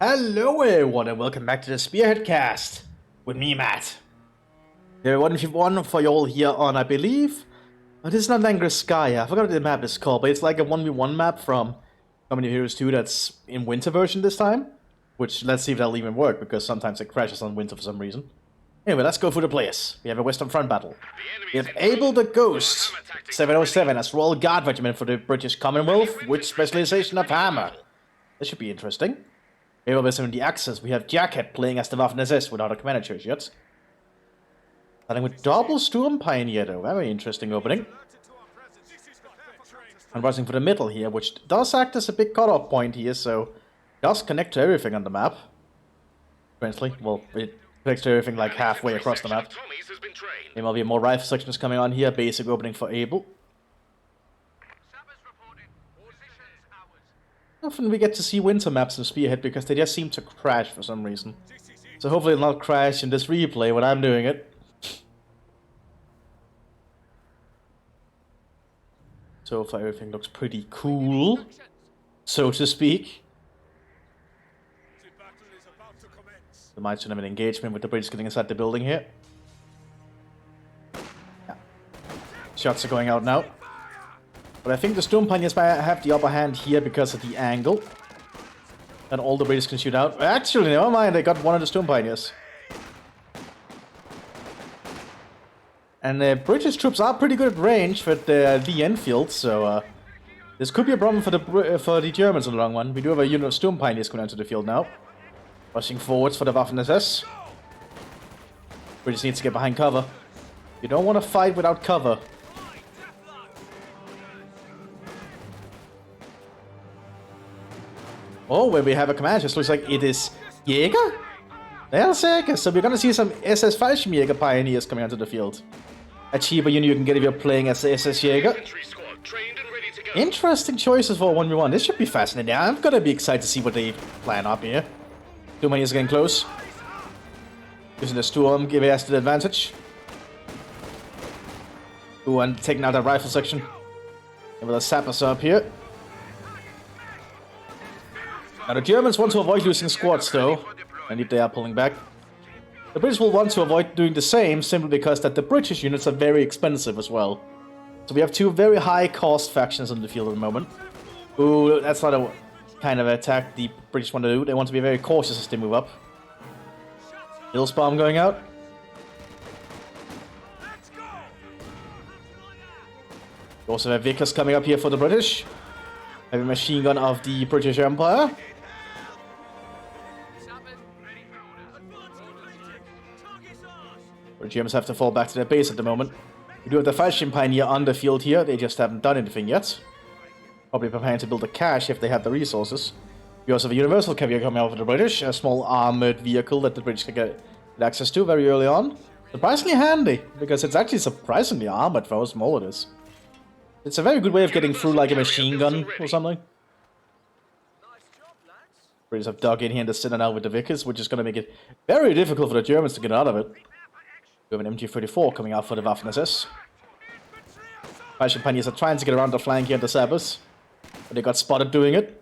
Hello everyone and welcome back to the Spearhead cast with me, Matt. There one for you all here on, I believe, this is not Langreskaya. I forgot what the map is called, but it's like a 1v1 map from Company of Heroes 2 that's in winter version this time. Which, let's see if that'll even work, because sometimes it crashes on winter for some reason. Anyway, let's go through the players. We have a Western Front battle. We have Abel the Ghost, 707 as Royal Guard Regiment for the British Commonwealth, with specialization of hammer. This should be interesting. Here with in the Axis, we have Jacket playing as the Waffen-SS without a commander choice yet. Starting with double Sturm Pioneer though, very interesting opening. And rising for the middle here, which does act as a big cutoff point here, so does connect to everything on the map. Eventually, well, it connects to everything like halfway across the map. There might be more rifle sections coming on here, basic opening for Abel. Often we get to see winter maps in Spearhead because they just seem to crash for some reason. So hopefully it'll not crash in this replay when I'm doing it. So far everything looks pretty cool, so to speak. The might should have an engagement with the British getting inside the building here. Yeah. Shots are going out now. But I think the Sturm Pioneers have the upper hand here because of the angle. And all the British can shoot out. Actually, never mind, they got one of the Sturm Pioneers. And the British troops are pretty good at range with the Enfield, so this could be a problem for the Germans in the long run. We do have a unit of Sturm Pioneers coming onto the field now. Rushing forwards for the Waffen-SS. British needs to get behind cover. You don't want to fight without cover. Oh, where we have a command, just looks like it is Jäger? Yeah, SEGA. So we're gonna see some SS Fallschirmjäger pioneers coming onto the field. A cheaper unit you can get if you're playing as the SS Jäger. Interesting choices for a 1v1. This should be fascinating. I'm gonna be excited to see what they plan up here. Too many is getting close. Using the Sturm, give us the advantage. Ooh, and taking out that rifle section. And with a sappers up here. Now the Germans want to avoid losing squads though, and if they are pulling back. The British will want to avoid doing the same simply because that the British units are very expensive as well. So we have two very high cost factions on the field at the moment. Ooh, that's not a kind of attack the British want to do. They want to be very cautious as they move up. Hills bomb going out. We also have Vickers coming up here for the British. Heavy machine gun of the British Empire. The Germans have to fall back to their base at the moment. We do have the Fallschirm Pioneer on the field here. They just haven't done anything yet. Probably preparing to build a cache if they have the resources. We also have a Universal Carrier coming out for the British. A small armored vehicle that the British can get access to very early on. Surprisingly handy, because it's actually surprisingly armored for how small it is. It's a very good way of getting through like a machine gun or something. British have dug in here in the center now with the Vickers, which is going to make it very difficult for the Germans to get out of it. We have an MG34 coming out for the Waffen-SS. Fallschirm Pioneers are trying to get around the flank here at the Sappers, but they got spotted doing it.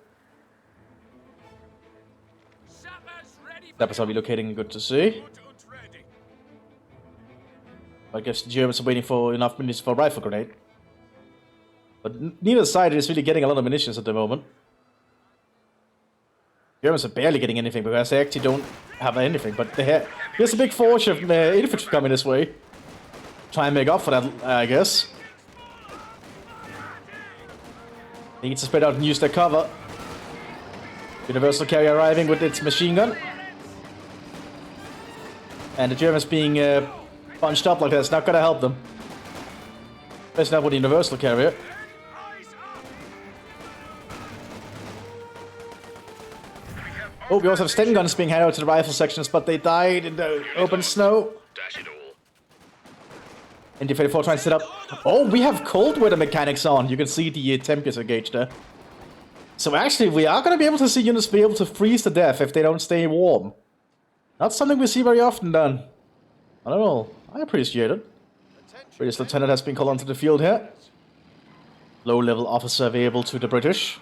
Sappers are relocating, good to see. I guess the Germans are waiting for enough munitions for a rifle grenade. But neither side is really getting a lot of munitions at the moment. Germans are barely getting anything because they actually don't have anything, but there's a big force of infantry coming this way. Try and make up for that, I guess. They need to spread out and use their cover. Universal Carrier arriving with its machine gun. And the Germans being bunched up like that is not going to help them. Especially not with the Universal Carrier. Oh, we also have Sten guns being handed out to the rifle sections, but they died in the open snow. ND-34 trying to set up. Oh, we have cold weather mechanics on. You can see the temperature gauge there. So actually, we are going to be able to see units be able to freeze to death if they don't stay warm. Not something we see very often done. I don't know. I appreciate it. British lieutenant has been called onto the field here. Low-level officer available to the British.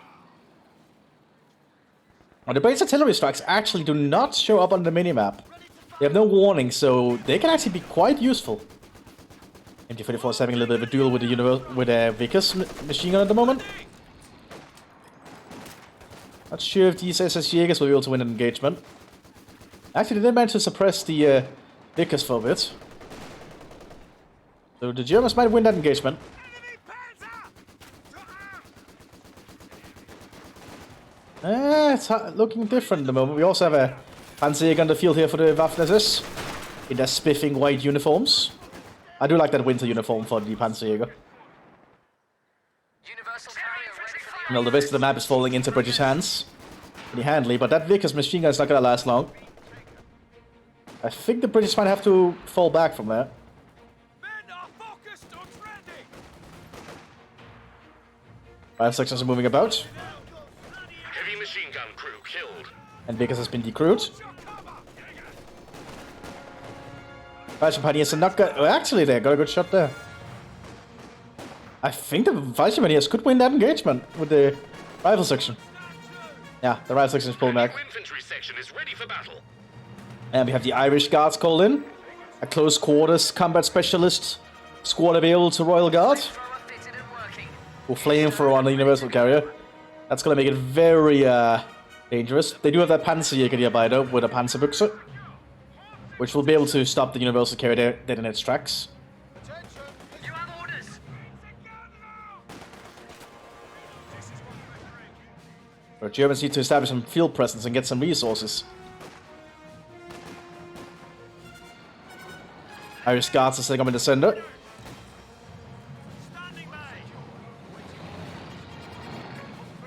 Now, the British artillery strikes actually do not show up on the minimap. They have no warning, so they can actually be quite useful. MT-34 is having a little bit of a duel with the Vickers machine gun at the moment. Not sure if these SS Jägers will be able to win an engagement. Actually, they did manage to suppress the Vickers for a bit. So the Germans might win that engagement. It's looking different at the moment. We also have a Panzerjäger on the field here for the Waffeners in their spiffing white uniforms. I do like that winter uniform for the Panzerjäger. Well, the rest of the map is falling into British hands. Pretty handily, but that Vickers machine gun is not gonna last long. I think the British might have to fall back from there. Five sections are moving about. Heavy machine gun crew killed. And Vickers has been decrewed. Pioneers are not good. Oh, actually, they got a good shot there. I think the Pioneers could win that engagement with the rifle section. Yeah, the rifle section is pulling back. Infantry section is ready for battle. And we have the Irish Guards called in. A close quarters combat specialist squad available to Royal Guard. Who flamethrower on the Universal Carrier. That's gonna make it very dangerous. They do have that Panzerjäger nearby though, with a Panzerbüchse, which will be able to stop the Universal Carrier dead in its tracks. But Germans need to establish some field presence and get some resources. Irish Guards are setting up in the center.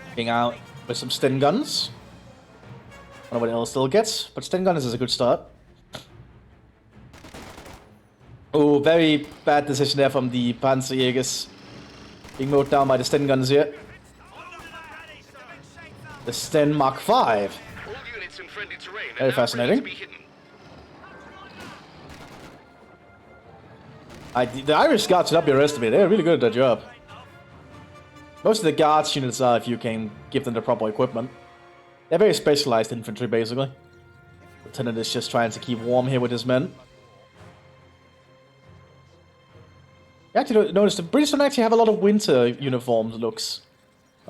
Getting out with some Sten guns. I don't know what else still gets, but Sten guns is a good start. Oh, very bad decision there from the Panzerjägers. Being mowed down by the Sten guns here. The Sten Mark 5. Very fascinating. The Irish Guards should not be underestimated. They're really good at their job. Most of the Guards units are, if you can give them the proper equipment. They're very specialized infantry, basically. Lieutenant is just trying to keep warm here with his men. You actually notice the British don't actually have a lot of winter uniforms looks.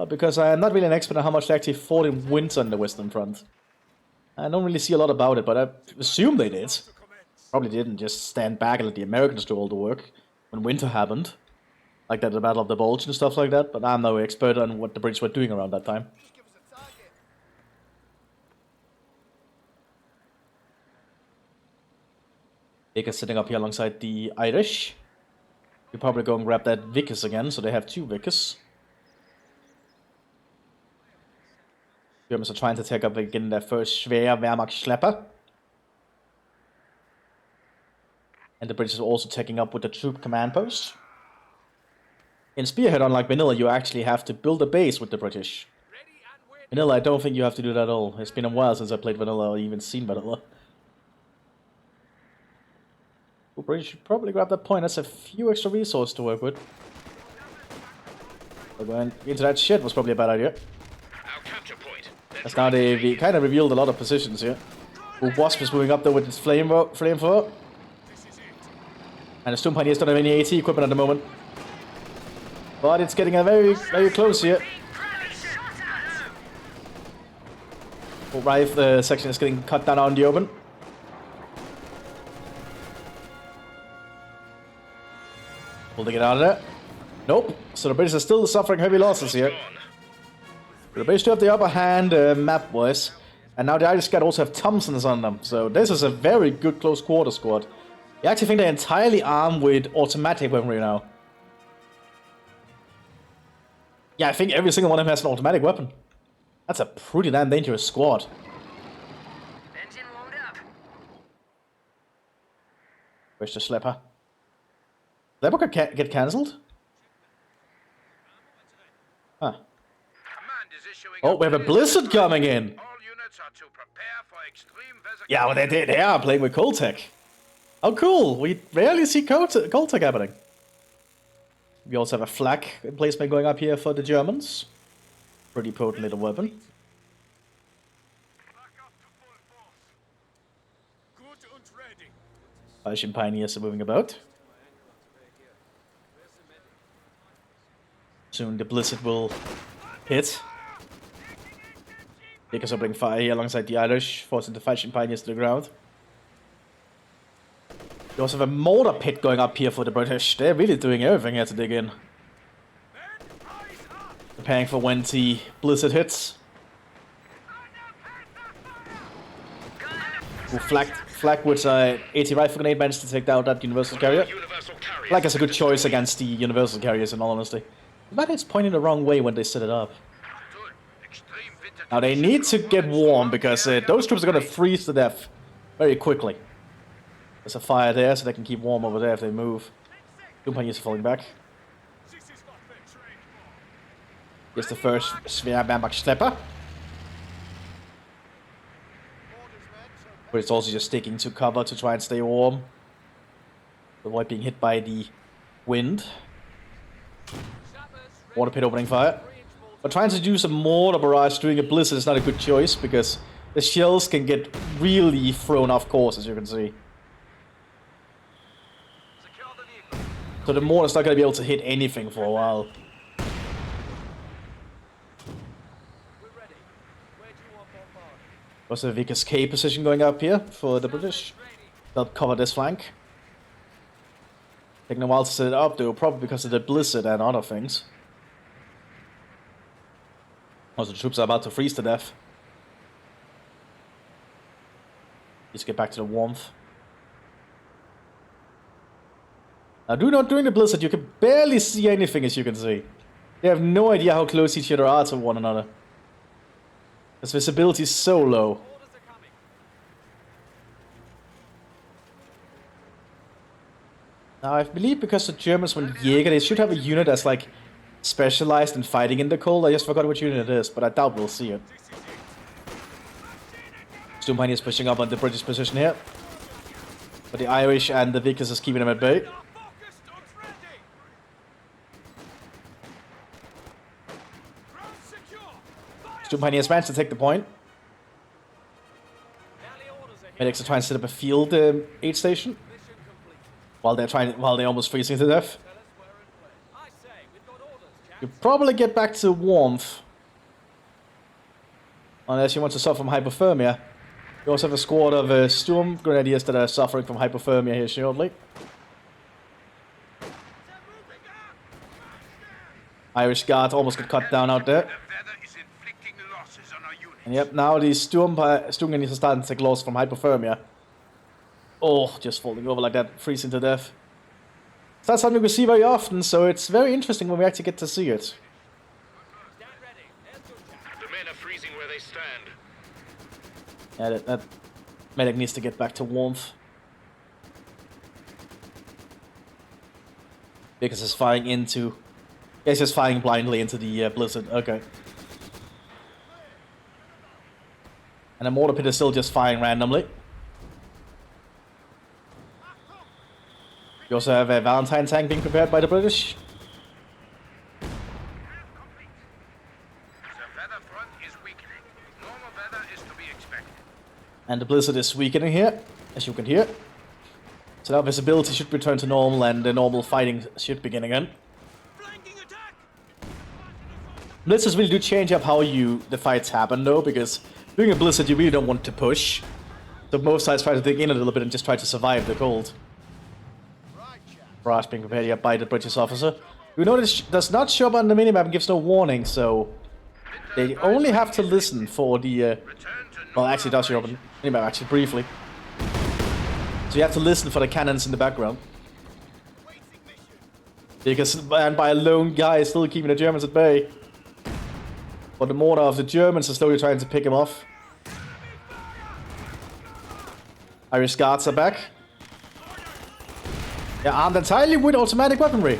Because I am not really an expert on how much they actually fought in winter on the Western Front. I don't really see a lot about it, but I assume they did. Probably didn't just stand back and let the Americans do all the work when winter happened. Like that, the Battle of the Bulge and stuff like that, but I'm no expert on what the British were doing around that time. Vickers sitting up here alongside the Irish. We'll probably go and grab that Vickers again, so they have two Vickers. Germans are trying to take up again their first schwer Wehrmacht-Schlepper. And the British are also taking up with the troop command post. In Spearhead, unlike Vanilla, you actually have to build a base with the British. Vanilla, I don't think you have to do that at all. It's been a while since I played Vanilla or even seen Vanilla. The British should probably grab that point. That's a few extra resources to work with. But going into that shit was probably a bad idea. As now they kind of revealed a lot of positions here. Wasp is moving up there with his flamethrower. And the Storm Pioneers don't have any AT equipment at the moment. But it's getting very close here. Right, the section is getting cut down out in the open. Will they get out of there? Nope. So the British are still suffering heavy losses here. The British do have the upper hand map-wise. And now the Irish Guard also have Thompsons on them. So this is a very good close quarter squad. I actually think they're entirely armed with automatic weaponry now. Yeah, I think every single one of them has an automatic weapon. That's a pretty damn dangerous squad. Engine warmed up. Where's the Schlepper? Did that book get cancelled? Huh. Oh, we have a blizzard coming in! Yeah, well, they are playing with cold tech. Oh, cool! We rarely see cold tech happening. We also have a flak emplacement going up here for the Germans. Pretty potent little weapon. Fashion pioneers are moving about. Soon the blizzard will hit. Because opening fire here alongside the Irish, forcing the fashion pioneers to the ground. You also have a mortar pit going up here for the British. They're really doing everything here to dig in. Preparing for when the blizzard hits. Flag with 80 rifle grenade managed to take down that universal carrier. Flag is a good choice against the universal carriers in all honesty. But it's pointing the wrong way when they set it up. Now they need to get warm because those troops are going to freeze to death very quickly. There's a fire there so they can keep warm over there if they move. Companies are falling back. Here's the first Sverberg Schlepper. But it's also just sticking to cover to try and stay warm. Avoid being hit by the wind. Water pit opening fire. But trying to do some mortar barrage during a blizzard is not a good choice because the shells can get really thrown off course, as you can see. So the mortar's not going to be able to hit anything for a while. What's the Vickers K position going up here for the British? They'll cover this flank. Taking a while to set it up though, probably because of the blizzard and other things. Also, the troops are about to freeze to death. Just get back to the warmth. Now, during the blizzard, you can barely see anything, as you can see. They have no idea how close each other are to one another. Because visibility is so low. Now, I believe because the Germans went Jäger, they should have a unit that's like specialized in fighting in the cold. I just forgot which unit it is, but I doubt we'll see it. Stumpine is pushing up on the British position here. But the Irish and the Vickers is keeping them at bay. Stumpine has managed to take the point. Medics are trying to set up a field aid station. While they're almost freezing to death. You probably get back to warmth. Unless you want to suffer from hypothermia. You also have a squad of Storm Grenadiers that are suffering from hypothermia here shortly. Irish Guard almost got cut down out there. And yep, now these Storm Grenadiers are starting to take loss from hypothermia. Oh, just falling over like that, freezing to death. It's not something we see very often, so it's very interesting when we actually get to see it. The men are freezing where they stand. Yeah, that medic needs to get back to warmth. Because it's firing into... Yeah, it's just firing blindly into the blizzard. Okay. And the mortar pit is still just firing randomly. You also have a Valentine tank being prepared by the British. The weather front is weakening. Normal weather is to be expected. And the blizzard is weakening here, as you can hear. So now visibility should return to normal and the normal fighting should begin again. Blizzards really do change up how the fights happen though, because during a blizzard you really don't want to push. So both sides try to dig in a little bit and just try to survive the cold. Barrage being prepared here by the British officer. You notice does not show up on the minimap and gives no warning, so they only have to listen for the well, actually it does show up on the minimap actually briefly. So you have to listen for the cannons in the background. Because and by a lone guy still keeping the Germans at bay. But the mortar of the Germans are slowly trying to pick him off. Irish Guards are back. Yeah, armed entirely with automatic weaponry.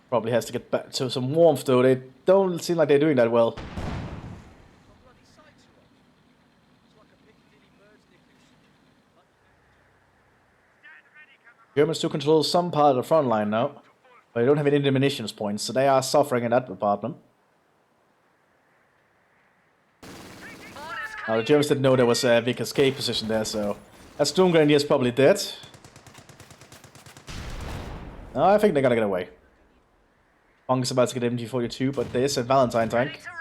Probably has to get back to some warmth though. They don't seem like they're doing that well. Germans do control some part of the front line now. But they don't have any munitions points, so they are suffering in that department. Now the Germans didn't know there was a big escape position there, so that Storm Grenadier is probably dead. No, I think they're gonna get away. Funk is about to get MG42, but there is a Valentine Ready tank. to roll.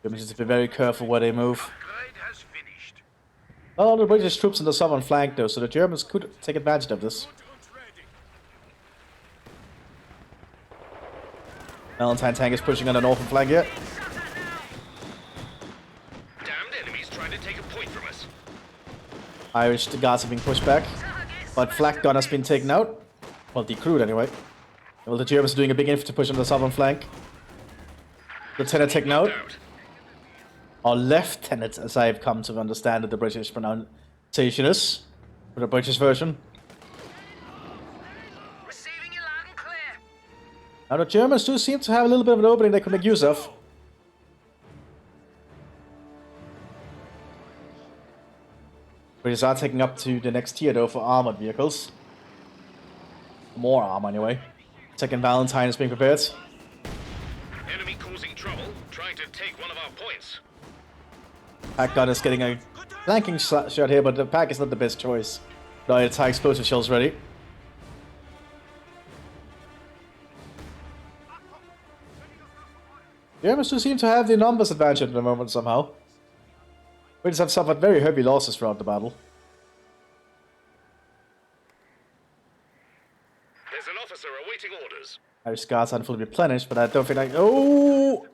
Germans need to be very careful where they move. Upgrade has finished. Well, the British troops on the southern flank though, so the Germans could take advantage of this. Valentine tank is pushing on the northern flank here. Damned enemies trying to take a point from us. Irish guards are being pushed back, but flak gun has been taken out. Well, decrewed anyway. Well, the Germans are doing a big infantry push on the southern flank. Lieutenant taken out. Or lieutenant, as I have come to understand that the British pronunciation is. For the British version. Receiving you loud and clear. Now the Germans do seem to have a little bit of an opening they could make use of. British are taking up to the next tier though for armored vehicles. More armor anyway. Second Valentine is being prepared. Enemy causing trouble, trying to take one of our points. Pack gun is getting a flanking shot here, but the pack is not the best choice. No, it's high explosive shells ready. Germans do seem to have the numbers advantage at the moment somehow. British have suffered very heavy losses throughout the battle. There's an officer awaiting orders. Irish guards aren't fully replenished, but I don't think I... Oh!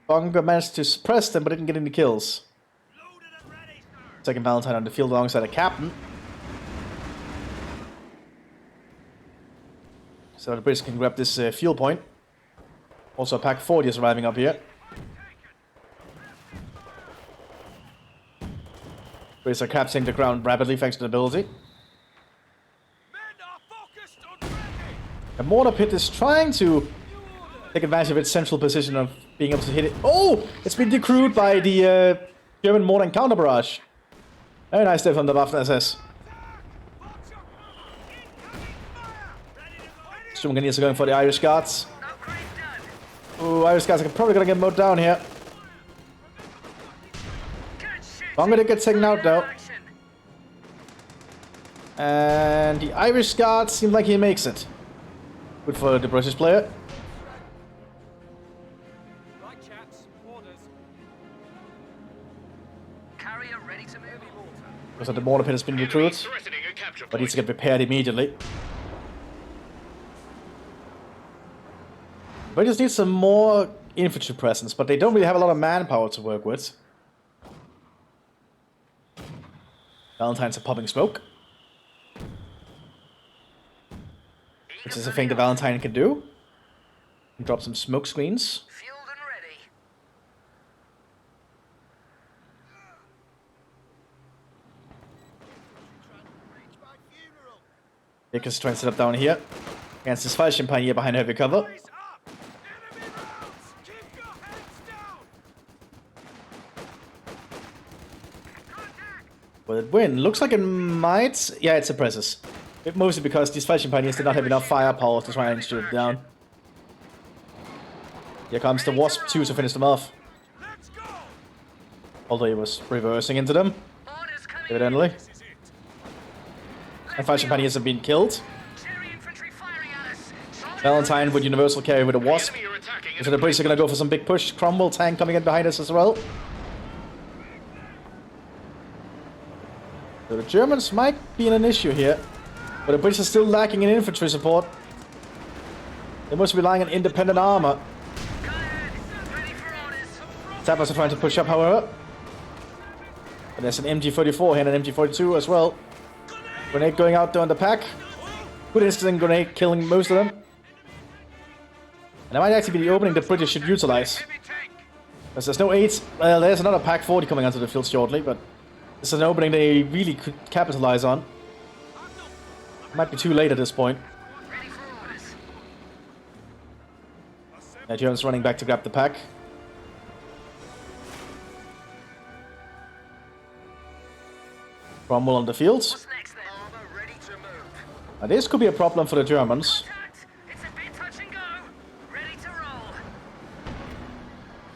Bunker managed to suppress them, but didn't get any kills. Second Valentine on the field alongside a captain. So the British can grab this fuel point. Also, Pack 40 is arriving up here. British are capturing the ground rapidly thanks to the ability. The mortar pit is trying to take advantage of its central position of being able to hit it. Oh! It's been decrewed by the German mortar and counter barrage. Very nice there from the Waffen SS. Storm Grenadiers are going for the Irish guards. Oh, Irish guards are probably gonna get mowed down here. Bunker did get taken out though. And the Irish guard seems like he makes it. Good for the British player. Right, chaps. Orders. Carrier ready to move. Looks like the mortar pit has been recruited, Threatening a capture but point. needs to get repaired immediately. British need some more infantry presence, but they don't really have a lot of manpower to work with. Valentines are popping smoke, which is a thing the Valentine can do. And drop some smoke screens. Fueled and ready. Vickers trying to set up down here against this Fallschirmpioneer behind heavy cover. Will it win? Looks like it might. Yeah, it suppresses. It mostly because these Fallschirmpioneers did not have enough firepower to try and shoot it down. Here comes the Wasp 2 to finish them off. Although he was reversing into them, Orders coming. evidently. And Fallschirmpioneers have been killed. Cherry infantry firing at us. Valentine with Universal carry with a Wasp. Enemy are attacking. So the British are going to go for some big push. Cromwell tank coming in behind us as well. So the Germans might be in an issue here. But the British are still lacking in infantry support. They must be relying on independent armor. Go ahead. Ready for orders. Tappers are trying to push up, however. But there's an MG34 here and an MG42 as well. Grenade going out there on the pack. Good instant grenade killing most of them. And that might actually be the opening that British should utilize. Heavy tank. Because there's no 8. Well, there's another pack 40 coming onto the field shortly, but this is an opening they really could capitalize on. Might be too late at this point. Ready for orders. Yeah, Germans running back to grab the pack. Cromwell on the field. What's next then? Armor ready Now, this could be a problem for the Germans. Contact. It's a bit touch and go. Ready to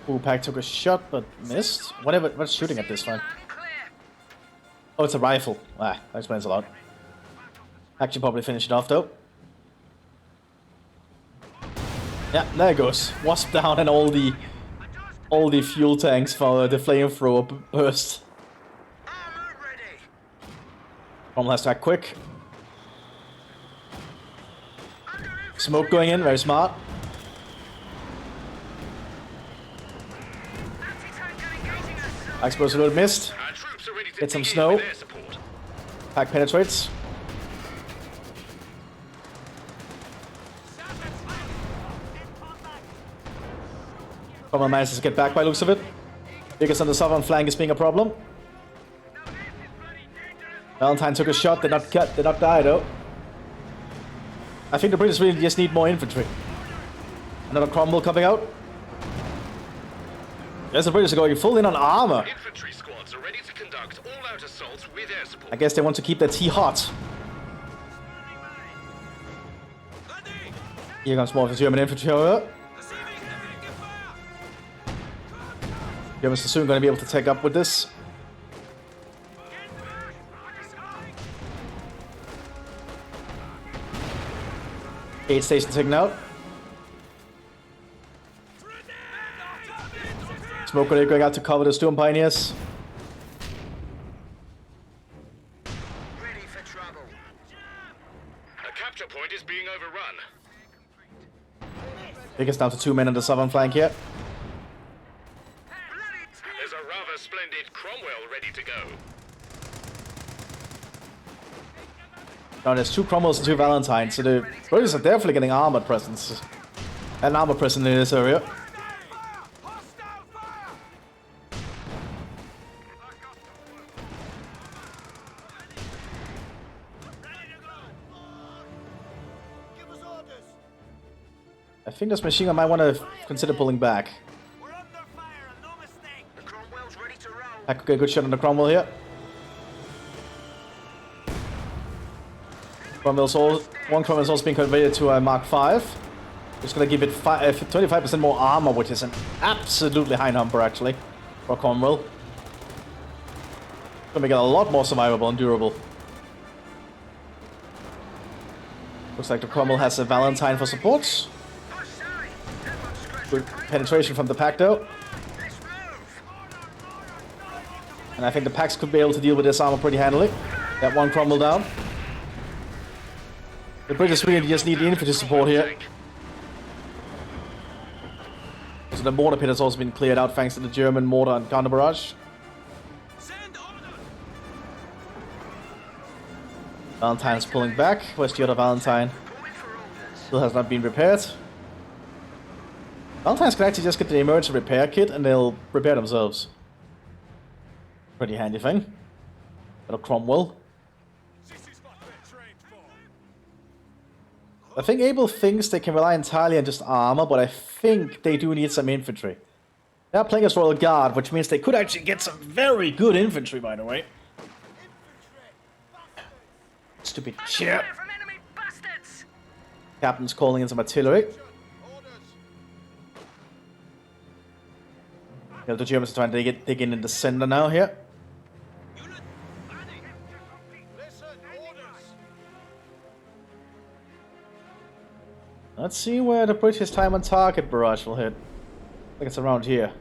roll. Ooh, Pack took a shot but missed. What's shooting at this time? Unclear. Oh, it's a rifle. Ah, that explains a lot. Pack should probably finish it off though. Yeah, there it goes. Wasp down and all the fuel tanks for the flamethrower burst. Armor ready. Cromwell has to act quick. Smoke going in, very smart. Anti-tank gun engaging us. Explosive load missed. Our troops are ready to Get some dig in snow. with air support. Pack penetrates. Cromwell manages to get back by looks of it. Biggest on the southern flank is being a problem. Valentine took a shot, did not die though. I think the British really just need more infantry. Another Cromwell coming out. Yes, the British are going full in on armor. Infantry squads are ready to conduct all-out assaults with air support. I guess they want to keep their tea hot. Here comes more of the German infantry, however. Germans are soon going to be able to take up with this. Aid station taken out. Smoke grenade going out to cover the Storm Pioneers. Ready for trouble. A capture point is being overrun. Biggest down to 2 men on the southern flank here. There's a rather splendid Cromwell ready to go. Now there's 2 Cromwells and 2 Valentines, so the British are definitely getting armored presence. An armored presence in this area. I think this machine gun might want to consider pulling back. The Cromwell's ready to roll. I could get a good shot on the Cromwell here. One Cromwell's also being converted to a Mark V. It's going to give it 25% more armor, which is an absolutely high number actually for Cromwell. Going to make it a lot more survivable and durable. Looks like the Cromwell has a Valentine for support. Push side. Everyone scratch Good the penetration from the pack though. Let's move. And I think the packs could be able to deal with this armor pretty handily. Got one Cromwell down. The British really just need the infantry support here. So the mortar pit has also been cleared out thanks to the German mortar and counter barrage. Valentine's pulling back. Where's the other Valentine? Calling for orders. Still has not been repaired. Valentine's can actually just get the emergency repair kit and they'll repair themselves. Pretty handy thing. Little Cromwell. I think Abel thinks they can rely entirely on just armor, but I think they do need some infantry. They are playing as Royal Guard, which means they could actually get some very good infantry, by the way. Stupid shit. Fire from enemy bastards. Captain's calling in some artillery. Yeah, the Germans are trying to dig in the center now here. Let's see where the British time on target barrage will hit. I think it's around here.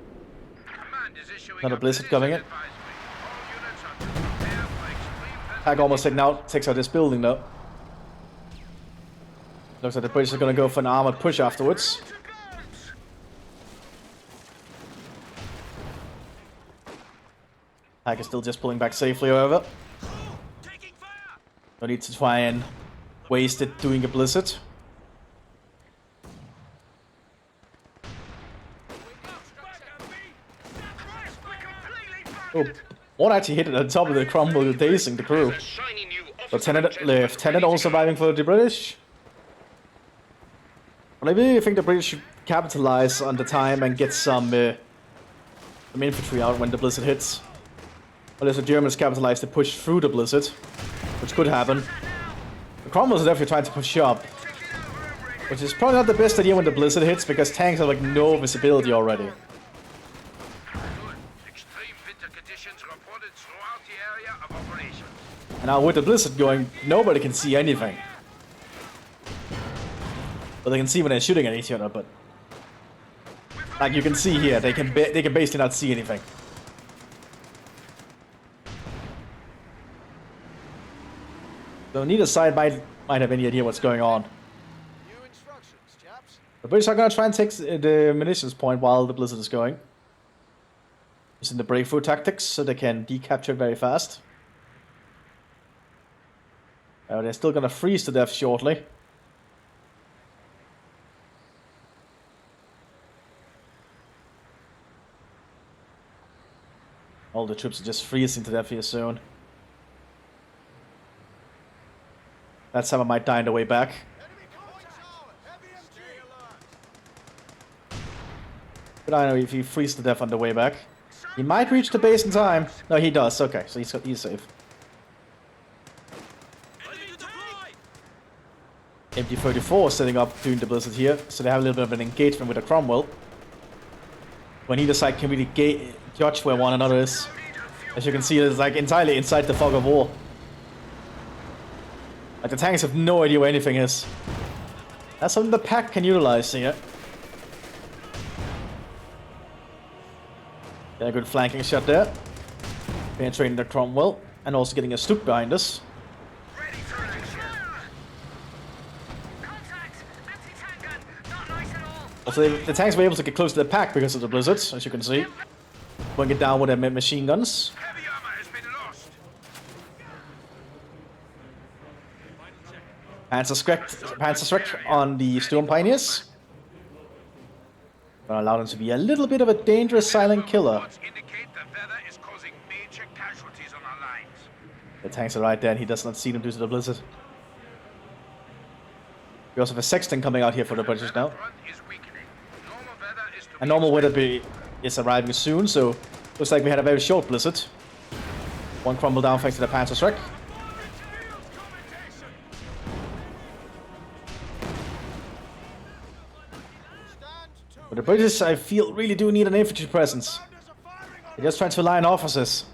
Command is issuing Another a blizzard coming in. advisory. All units are to prepare for extreme Pack almost takes out this building though. Looks like the British are going to go for an armored push afterwards. Pack is still just pulling back safely, however. No need to try and waste it doing a blizzard. Oh, one actually hit it at the top of the Cromwell, dazing the crew. A shiny new officer Lieutenant all surviving for the British. Well, I really think the British should capitalize on the time and get some infantry out when the blizzard hits. Unless the Germans capitalize to push through the blizzard, which could happen. The Cromwells are definitely trying to push up, which is probably not the best idea when the blizzard hits, because tanks have like no visibility already. Extreme winter conditions reported throughout the area of operation. And now with the blizzard going, nobody can see anything. Well, they can see when they're shooting at each other, but like you can see here, they can basically not see anything. So neither side might have any idea what's going on. New instructions, chaps. The British are gonna try and take the munitions point while the blizzard is going. Using the breakthrough tactics so they can decapture it very fast. They're still gonna freeze to death shortly. All the troops are just freezing to death here soon. That summer might die on the way back. But I know if he freezes to death on the way back. He might reach the base in time. No, he does. Okay, so he's safe. MT-34 setting up during the blizzard here, so they have a little bit of an engagement with the Cromwell. When either side can really judge where one another is. As you can see, it's like entirely inside the fog of war. Like the tanks have no idea where anything is. That's something the pack can utilize here. Got a good flanking shot there. Penetrating the Cromwell, and also getting a Stuck behind us. Ready for action. Contact! Anti-tank gun! Not nice at all. Also, the tanks were able to get close to the pack because of the blizzards, as you can see. Going it down with their machine guns. Heavy armor has been lost. Panzerschreck on the Storm Pioneers. Gonna allow them to be a little bit of a dangerous silent killer. Reports indicate the weather is causing major casualties on our lines. The tanks are right there and he does not see them due to the blizzard. We also have a Sexton coming out here for the British now. Front is weakening. Normal weather is to And normal weather is arriving soon, so looks like we had a very short blizzard. One crumble down thanks to the Panzerschreck. But the British, I feel, really do need an infantry presence. They're just trying to align officers.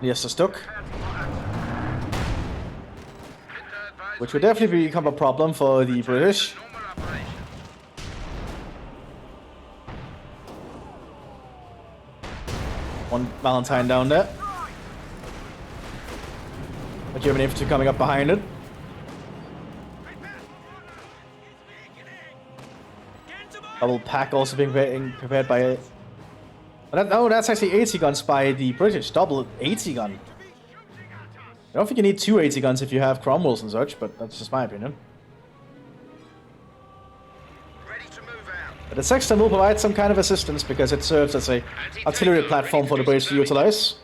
Yes, the Stuck. Which would definitely become a problem for the British. normal operation. One Valentine down there. A German infantry coming up behind it. Double pack also being prepared by it. Oh, that's actually 80 guns by the British. Double 80 gun. I don't think you need 2 80 guns if you have Cromwells and such, but that's just my opinion. Ready to move out. But the Sexton will provide some kind of assistance because it serves as a artillery platform for the British to utilize.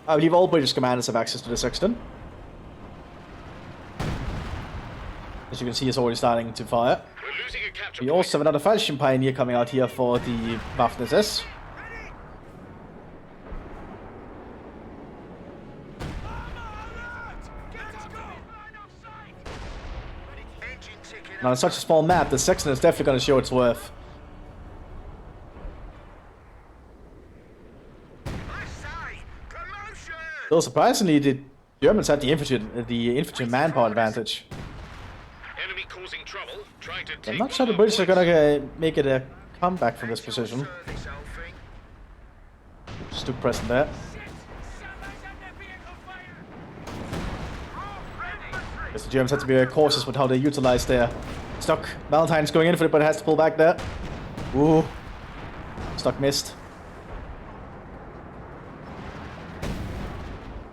I believe all British commanders have access to the Sexton. As you can see, it's already starting to fire. We're losing a capture We also have another Falchion Pioneer coming out here for the Mthis. Engine ticking. Now, on such a small map, the Sexton is definitely going to show its worth. I say, promotion. Though surprisingly, the Germans had the infantry manpower advantage. Enemy causing trouble. Trying to take I'm not one sure of the our British are points. going to make it a comeback from this position. This old thing. Stuck present there. Guess the Germans have to be very cautious with how they utilize their Stuck. Valentine's going in for it, but has to pull back there. Ooh. Stuck missed.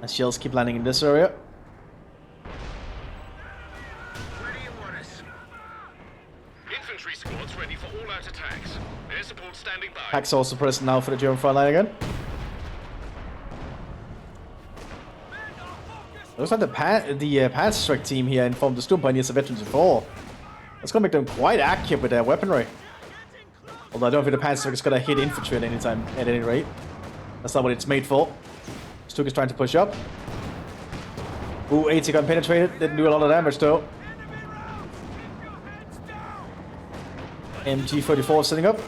And shells keep landing in this area. Where do you want us? Infantry squads ready for all-out attacks. Air support standing by. Pack's also present now for the German front line again. Looks like the Panzerschreck team here informed the Storm Pioneers of veterans before. That's gonna make them quite accurate with their weaponry. Although I don't think the Panzerschreck is gonna hit infantry at any time, at any rate. That's not what it's made for. Stuck is trying to push up. Ooh, 80 gun penetrated. Didn't do a lot of damage though. MG44 setting up.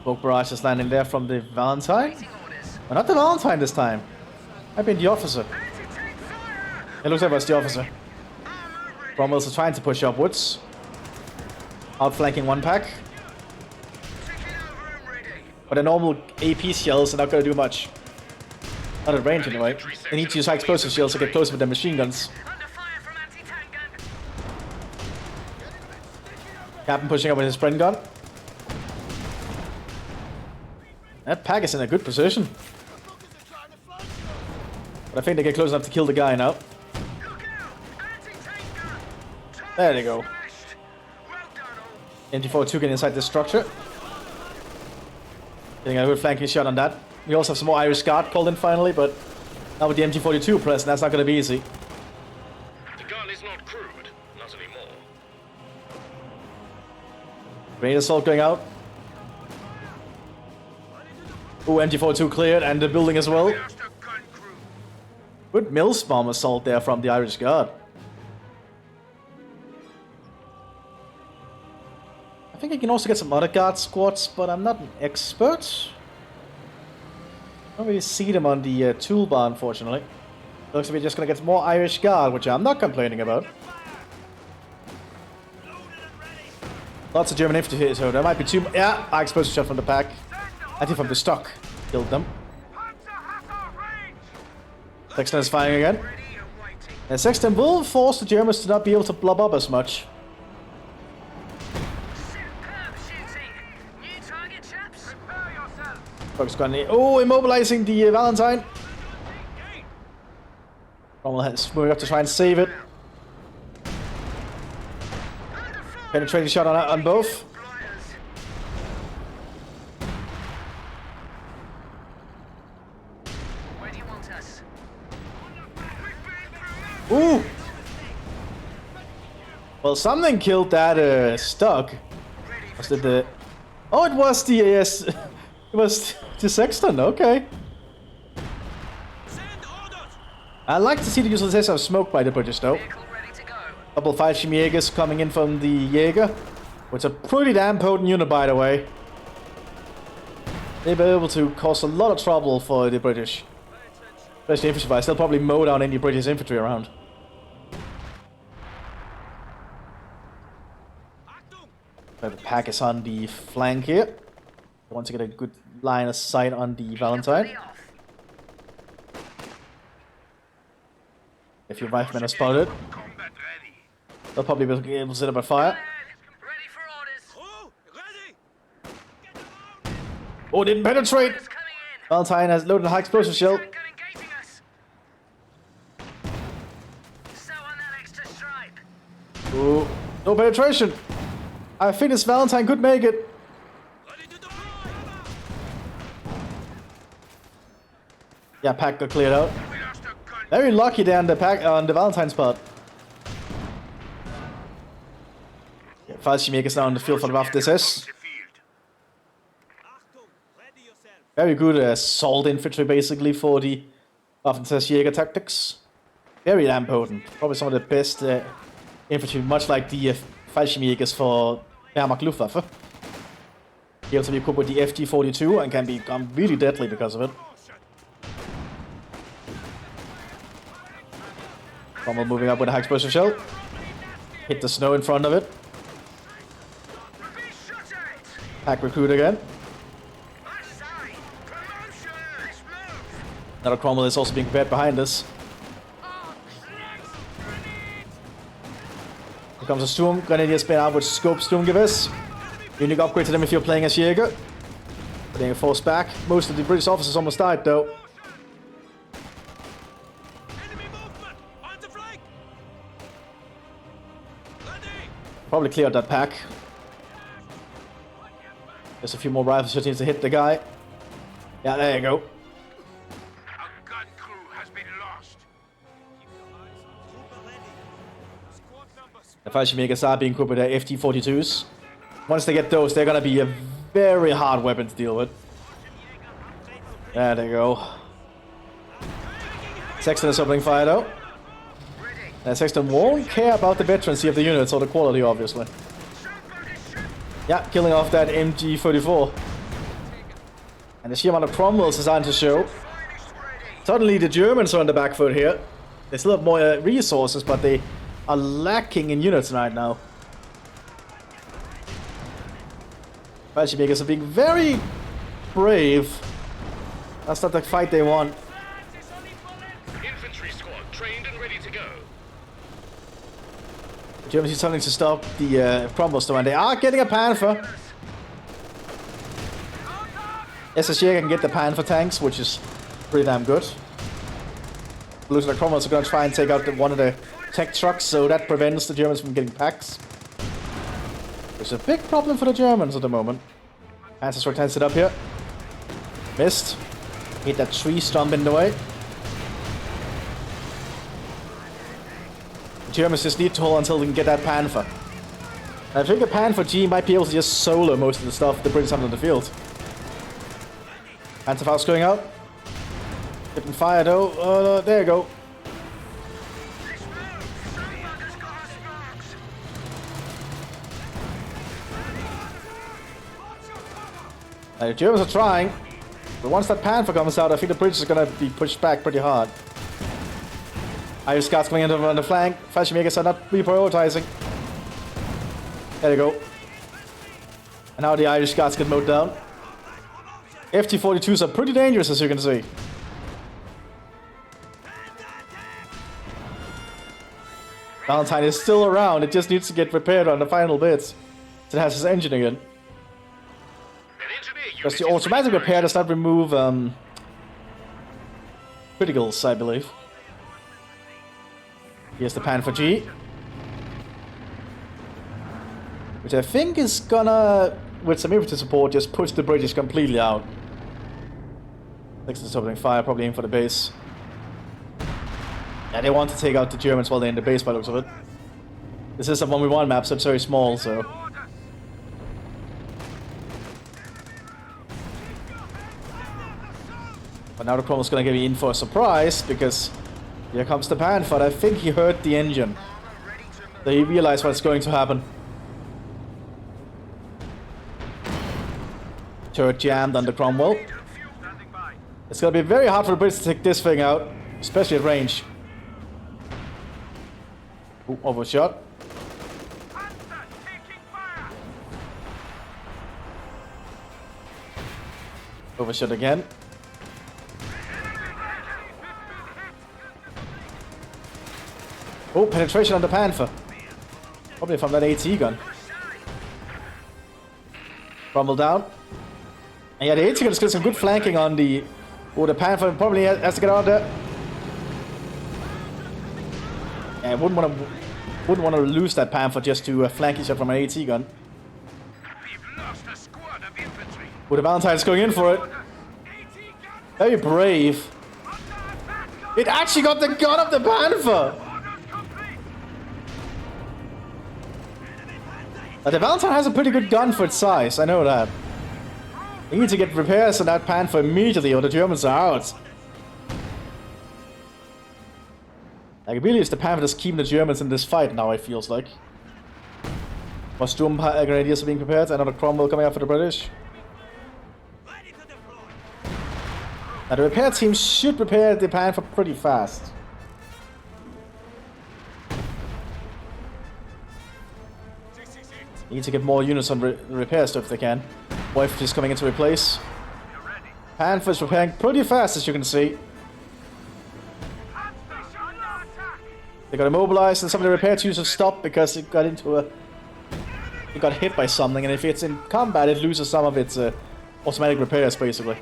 Smoke barrage is landing there from the Valentine. Well, not the Valentine this time. I've been the officer. It looks like it was the officer. Cromwell's are trying to push upwards. Outflanking one pack. But the normal AP shells are not going to do much. Not at range anyway. They need to use high explosive shells to get closer with their machine guns. Captain pushing up with his sprint gun. That pack is in a good position. But I think they get close enough to kill the guy now. There they go. MG42 getting inside this structure. Getting a good flanking shot on that. We also have some more Irish Guard called in finally, but now with the MG42 present, that's not going to be easy. The gun is not crude, not anymore. Grenade assault going out. Ooh, MG42 cleared, and the building as well. Good Mills bomb assault there from the Irish Guard. I think I can also get some other guard squads, but I'm not an expert. I don't really see them on the toolbar, unfortunately. Looks like we're just gonna get more Irish Guard, which I'm not complaining about. Lots of German infantry here, so there might be two. Yeah, I exposed a shot from the pack. I think from the stock killed them. Sexton is firing again. And Sexton will force the Germans to not be able to blob up as much. Focus gun. Oh, immobilizing the Valentine. Cromwell has moving up to try and save it. Penetrating shot on both. Ooh! Well, something killed that Stug. Was it the... Oh, it was the AS... it was the Sexton, okay. I like to see the utilization of smoke by the British, though. Couple 5 Jägers coming in from the Jaeger. Which is a pretty damn potent unit, by the way. They'll be able to cause a lot of trouble for the British. Especially infantry-wise. They'll probably mow down any British infantry around. The pack is on the flank here. I want to get a good line of sight on the Valentine. If your riflemen are spotted, they'll probably be able to set up a fire. Oh, didn't penetrate! Valentine has loaded a high explosive shell. Ooh, no penetration! I think this Valentine could make it. Yeah, pack got cleared out. Very lucky there on the pack on the Valentine's part. Yeah, Fallschirmjäger is now on the field for the Waffen-SS. Very good assault infantry basically for the Waffen-SS Jäger tactics. Very damn potent. Probably some of the best infantry, much like the Fallschirmjägers for Wehrmacht Luftwaffe. He also be equipped with the FG42 and can become really deadly because of it. Cromwell moving up with a high explosive shell. Hit the snow in front of it. Pack recruit again. Another Cromwell is also being prepared behind us. Here comes a Sturm. Grenadiers been out with scope Sturmgewehr. Unique upgrade to them if you're playing as Jäger. Putting a force back. Most of the British officers almost died though. Probably cleared that pack. There's a few more rifles that need to hit the guy. Yeah, there you go. A gun crew has been lost. The Fallschirmjägers are being equipped with their FT-42s. Once they get those, they're gonna be a very hard weapon to deal with. There they go. Sexton is opening fire though. And Sexton won't care about the veterancy of the units or the quality, obviously. Yeah, killing off that MG34. And the sheer amount of Cromwells is starting to show. Suddenly the Germans are on the back foot here. They still have more resources, but they are lacking in units right now. Makers are being very brave. That's not the fight they want. Infantry squad trained and ready to go. The Germans need something to stop the Cromwell storm, and they are getting a Panther. SEGA can get the Panther tanks, which is pretty damn good. Losing the Cromwells are going to try and take out one of the tech trucks, so that prevents the Germans from getting packs. It's a big problem for the Germans at the moment. Panzer tends it up here. Missed. Hit that tree stump in the way. The Germans just need to hold until we can get that Panther. And I think a Panther G might be able to just solo most of the stuff the British have on the field. Panther Faust going out. Getting fire though. Oh, there you go. The Germans are trying, but once that Panther comes out, I think the British are going to be pushed back pretty hard. Irish Scots coming in on the flank. Makers are not reprioritizing. There you go. And now the Irish Scots get mowed down. FT-42s are pretty dangerous, as you can see. Valentine is still around. It just needs to get repaired on the final bits. So it has his engine again. Because the automatic repair does not remove criticals, I believe. Here's the Panther G. Which I think is gonna, with some infantry support, just push the British completely out. Next is opening fire, probably aim for the base. Yeah, they want to take out the Germans while they're in the base by the looks of it. This is a 1v1 map, so it's very small, so... But now the Cromwell's gonna get me in for a surprise, because here comes the Panther. I think he heard the engine. So he realized what's going to happen. Turret jammed on the Cromwell. It's gonna be very hard for the Brits to take this thing out, especially at range. Ooh, overshot. Overshot again. Oh, penetration on the Panther. Probably from that AT gun. Cromwell down. And yeah, the AT gun is getting some good flanking on the... Oh, the Panther probably has to get out there. Yeah, wouldn't want to lose that Panther just to flank each other from an AT gun. Oh, the Valentine's going in for it. Very brave. It actually got the gun of the Panther! The Valentine has a pretty good gun for its size, I know that. We need to get repairs on that Panther immediately or the Germans are out. Like, really, it's the Panther that's keeping the Germans in this fight now, it feels like. More Sturm Grenadiers are being prepared, another Cromwell coming out for the British. Now, the repair team should repair the Panther pretty fast. They need to get more units on repair stuff if they can. Wife is coming in to replace. Panther's repairing pretty fast, as you can see. They got immobilized, and some of the repair teams have stopped because it got into a... It got hit by something, and if it's in combat, it loses some of its automatic repairs, basically.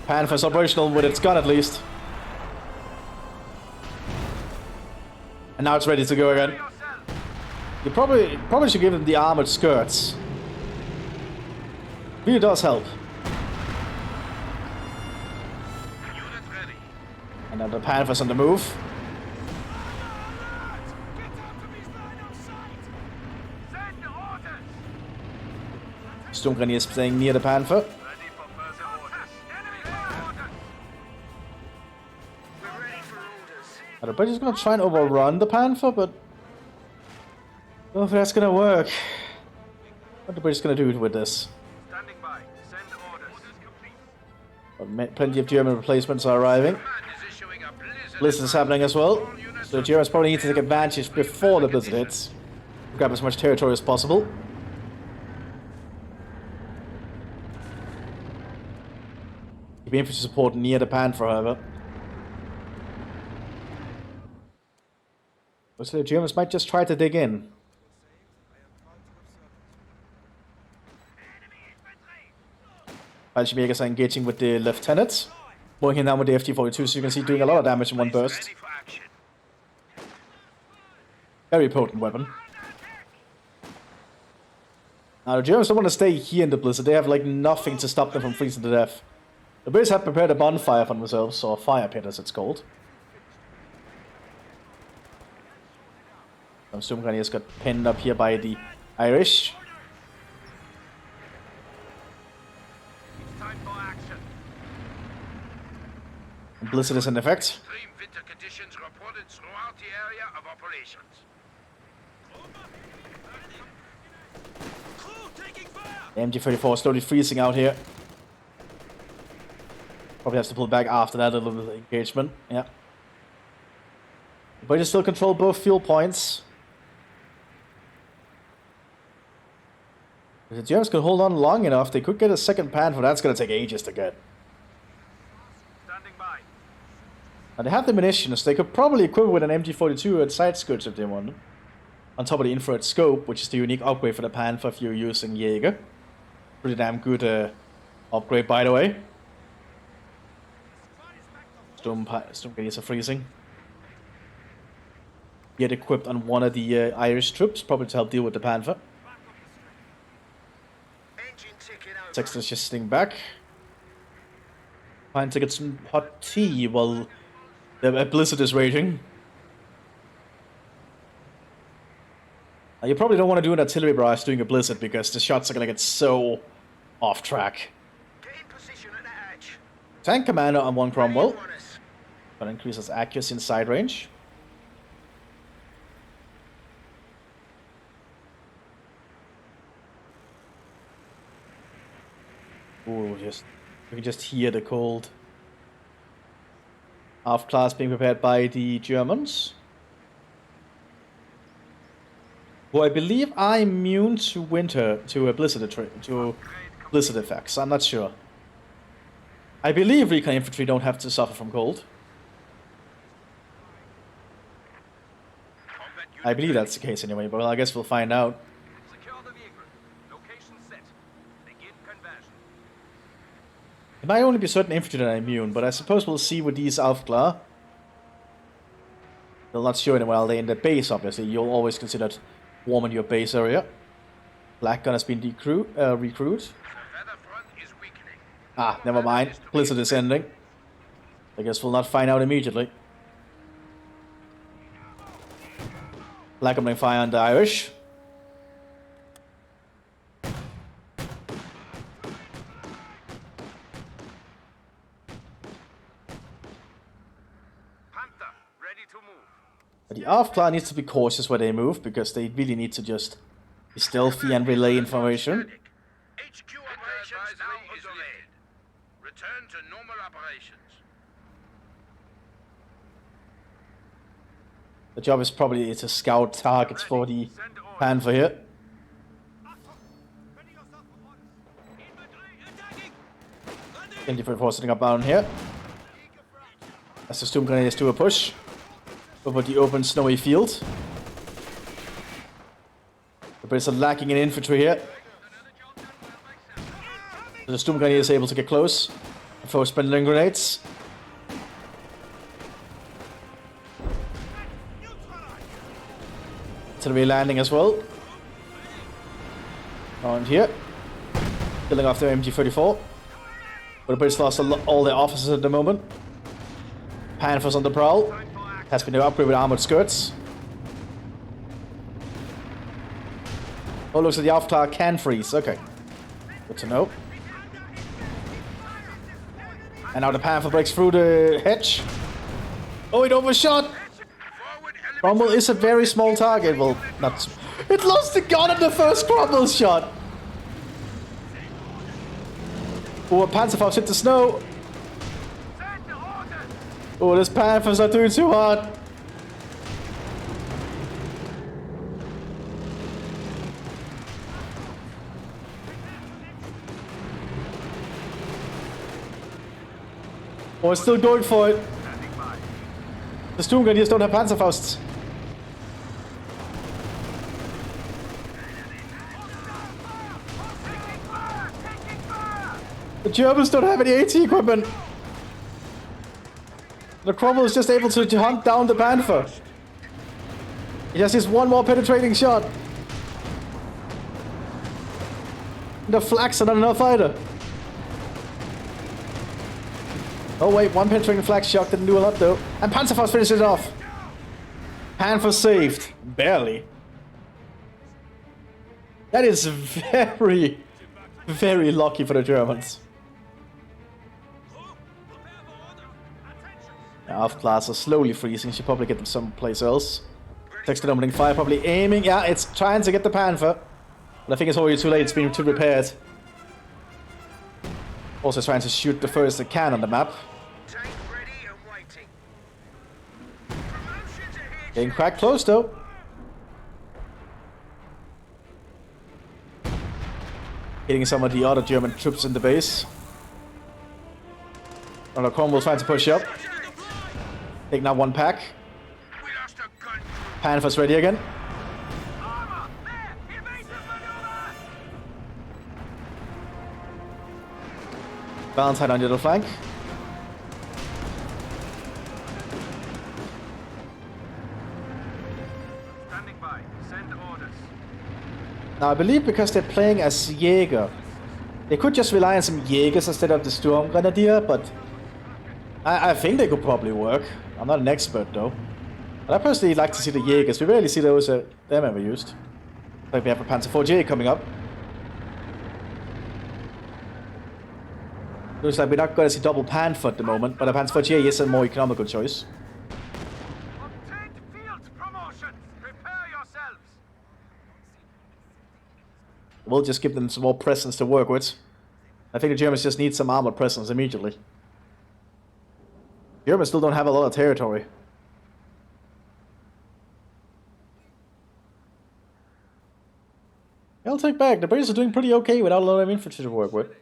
Panther's operational with its gun, at least. And now it's ready to go again. You probably should give them the armored skirts. Really does help. And now the Panther's on the move. Sturmgrenadier is staying near the Panther. Ready for further orders. Enemy orders. We're ready for orders. The British is gonna try and overrun the Panther, but I don't know if that's gonna work. What the British gonna do with this? Standing by. Send orders. Orders complete. But plenty of German replacements are arriving. Command is issuing a blizzard. Blizzard is happening as well. So the Germans probably need to take advantage before the blizzard hits. Grab as much territory as possible. Keep infantry support near the Panther, however. Looks like the Germans might just try to dig in. Fallschirmjägers are engaging with the lieutenants. Mowing him down with the FT-42, so you can see doing a lot of damage in one burst. Ready for action. Very potent weapon. Now the Germans don't want to stay here in the blizzard. They have like nothing to stop them from freezing to death. The Brits have prepared a bonfire for themselves, or a fire pit as it's called. Some Sturmgrenadiers got pinned up here by the Irish. It's time for action. And blizzard is in effect. Extreme winter conditions reported throughout the area of operations. The MG-34 slowly freezing out here. Probably has to pull back after that little bit of engagement. Yeah. The British still control both fuel points. If the Germans could hold on long enough, they could get a second Panther. That's going to take ages to get. Standing by. Now they have the munitions. They could probably equip with an MG-42 at side skirts if they wanted. On top of the infrared scope, which is the unique upgrade for the Panther if you're using Jaeger. Pretty damn good upgrade, by the way. Sturmgrenadiers are freezing. Get equipped on one of the Irish troops, probably to help deal with the Panther. Engine ticking over. Sexton's just sitting back. Trying to get some hot tea while the blizzard is raging. Now, you probably don't want to do an artillery barrage during a blizzard because the shots are going to get so off track. Get in position at the edge. Tank commander on one Cromwell. Ready for us. Gonna increase his accuracy in side range. Ooh, we can just hear the cold. Half class being prepared by the Germans, who I believe are immune to winter, to blizzard effects. I'm not sure. I believe recon infantry don't have to suffer from cold. I believe that's the case anyway, but I guess we'll find out. Secure the vehicle. Location set. Begin conversion. It might only be certain infantry that are immune, but I suppose we'll see with these Aufklar. They'll not show it while they're in the base, obviously. You'll always consider it warm in your base area. Black gun has been recruited. The weather front is weakening. Ah, never mind. Blizzard is ending. I guess we'll not find out immediately. Black opening fire on the Irish. Panther, ready to move. But the Aufklar needs to be cautious where they move because they really need to just be stealthy and relay information. HQ operations now underway. Return to normal operations. The job is probably to scout targets for the Panther here. MG-44 sitting up down here. As the Sturmgrenadiers do a push over the open snowy field. The Brits are lacking in infantry here. So the Sturmgrenadier is able to get close and throw spindling grenades. Artillery landing as well. Around here. Killing off their MG-34. But the Brits lost all their officers at the moment. Panthers on the prowl. Has been upgraded with armored skirts. Oh, looks like the Aufklar can freeze. Okay. Good to know. And now the Panther breaks through the hedge. Oh, it overshot! Cromwell is a very small target. Well, not... It lost the gun on the first Cromwell shot! Oh, a Panzerfaust hit the snow! Oh, this Panther's not doing too hard! Oh, it's still going for it. The Sturmgrenadiers don't have Panzerfausts. The Germans don't have any AT equipment. The Cromwell is just able to hunt down the Panther. He just needs one more penetrating shot. The flags are not enough either. Oh wait, one penetrating flag shot didn't do a lot though. And Panzerfaust finishes it off. Panther saved. Barely. That is very, very lucky for the Germans. Class are slowly freezing. Should probably get them someplace else. Texted opening fire, probably aiming. Yeah, it's trying to get the Panther. But I think it's already too late. It's been too repaired. Also trying to shoot the first it can on the map. Tank ready and waiting. Getting quite close though. Hitting some of the other German troops in the base. Another Cromwell trying to push up. Taking out one pack. Panther's ready again. Valentine on the other flank. Standing by. Send orders. Now I believe because they're playing as Jäger, they could just rely on some Jägers instead of the Sturmgrenadier, but I think they could probably work. I'm not an expert though. But I personally like to see the Jägers. We rarely see those them ever used. Like we have a Panzer IV coming up. Looks like we're not going to see double Panther at the moment, but a Panzer IV is a more economical choice. Obtained field promotions. Prepare yourselves. We'll just give them some more presence to work with. I think the Germans just need some armored presence immediately. Germans still don't have a lot of territory. I'll take back. The British are doing pretty okay without a lot of infantry to work with.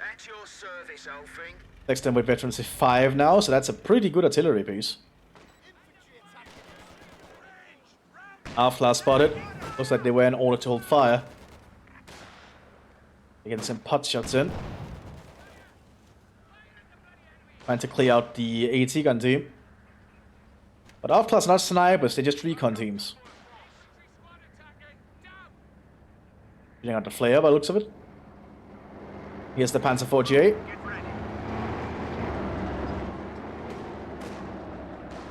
At your service, Elfing. Next time with veterans is 5 now, so that's a pretty good artillery piece. Half-class spotted. Looks like they were in order to hold fire. They're getting some pot shots in. Trying to clear out the AT gun team. But half-class are not snipers, they're just recon teams. Getting out the flare by the looks of it. Here's the Panzer IV.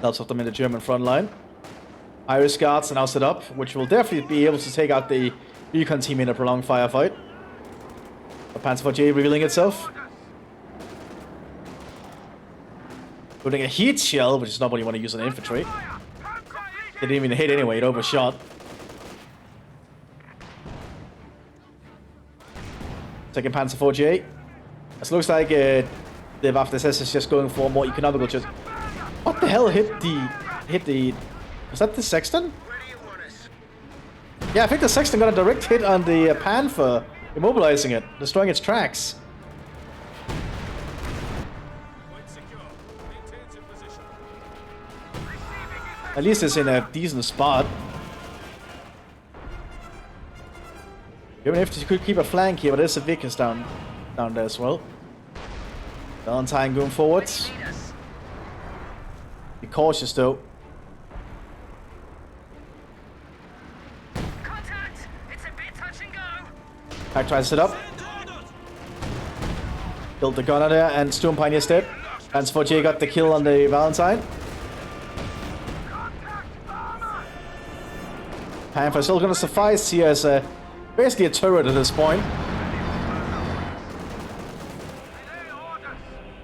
Helps off them in the German front line. Irish Guards are now set up, which will definitely be able to take out the recon team in a prolonged firefight. The Panzer IV revealing itself. Putting a heat shell, which is not what you want to use on infantry. They didn't even hit anyway, it overshot. Second Panzer IV. This looks like the Mthis is just going for more economical choice. What the hell hit the... Was that the Sexton? Yeah, I think the Sexton got a direct hit on the Panther, immobilizing it, destroying its tracks. At least it's in a decent spot. Even if you could keep a flank here, but there's a Vickers down there as well. Valentine going forwards. Be cautious though. Contact! It's a bit touch and go. Pack tries to sit up. Killed the gunner there, and Sturm Pioneer's dead. Panzer IV got the kill on the Valentine. Panther is still going to suffice here as basically a turret at this point.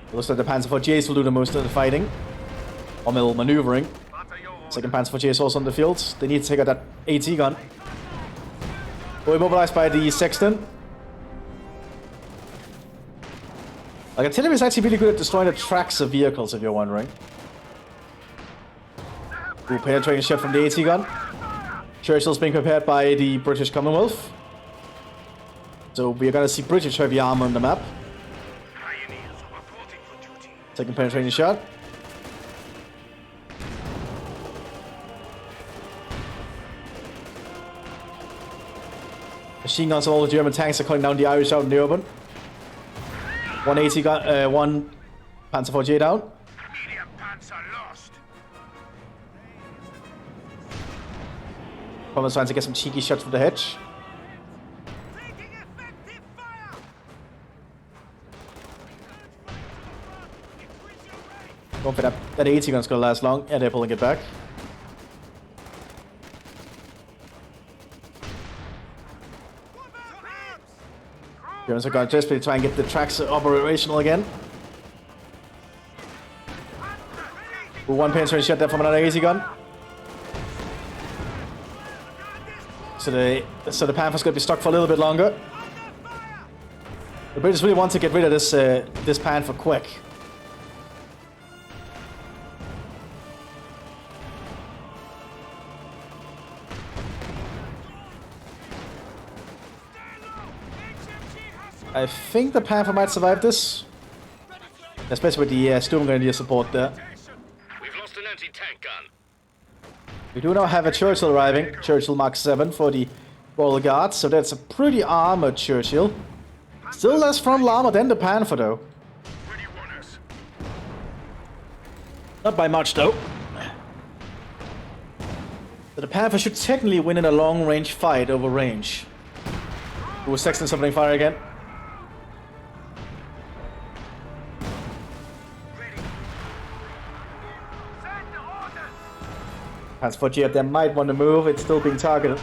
It looks like the Panzer IVs will do the most of the fighting. Or maneuvering. Second Panzer IV is also on the field. They need to take out that AT gun. We're immobilized by the Sexton. Like, artillery is actually really good at destroying the tracks of vehicles, if you're wondering. Ooh, penetrating shot from the AT gun. Churchill's being prepared by the British Commonwealth. So we're gonna see British heavy armor on the map. Second penetrating shot. Machine guns on all the German tanks are cutting down the Irish out in the open. 180 gun, one Panzer IV down. Medium Panzer lost. Thomas trying to get some cheeky shots from the hedge. Don't think that 80 gun's gonna last long. Yeah, they're pulling it back. Germans are going to desperately try and get the tracks operational again. One penetrating shot there from another AT gun. So the Panther's going to be stuck for a little bit longer. The British really want to get rid of this Panther quick. I think the Panther might survive this. Especially with the Storm Grenadier support there. We've lost an anti-tank gun. We do now have a Churchill arriving. Churchill Mark 7 for the Royal Guard. So that's a pretty armored Churchill. Still less frontal armor than the Panther though. Not by much though. So the Panther should technically win in a long range fight over range. Ooh, Sexton's opening fire again. Panzer IV up there might want to move, it's still being targeted.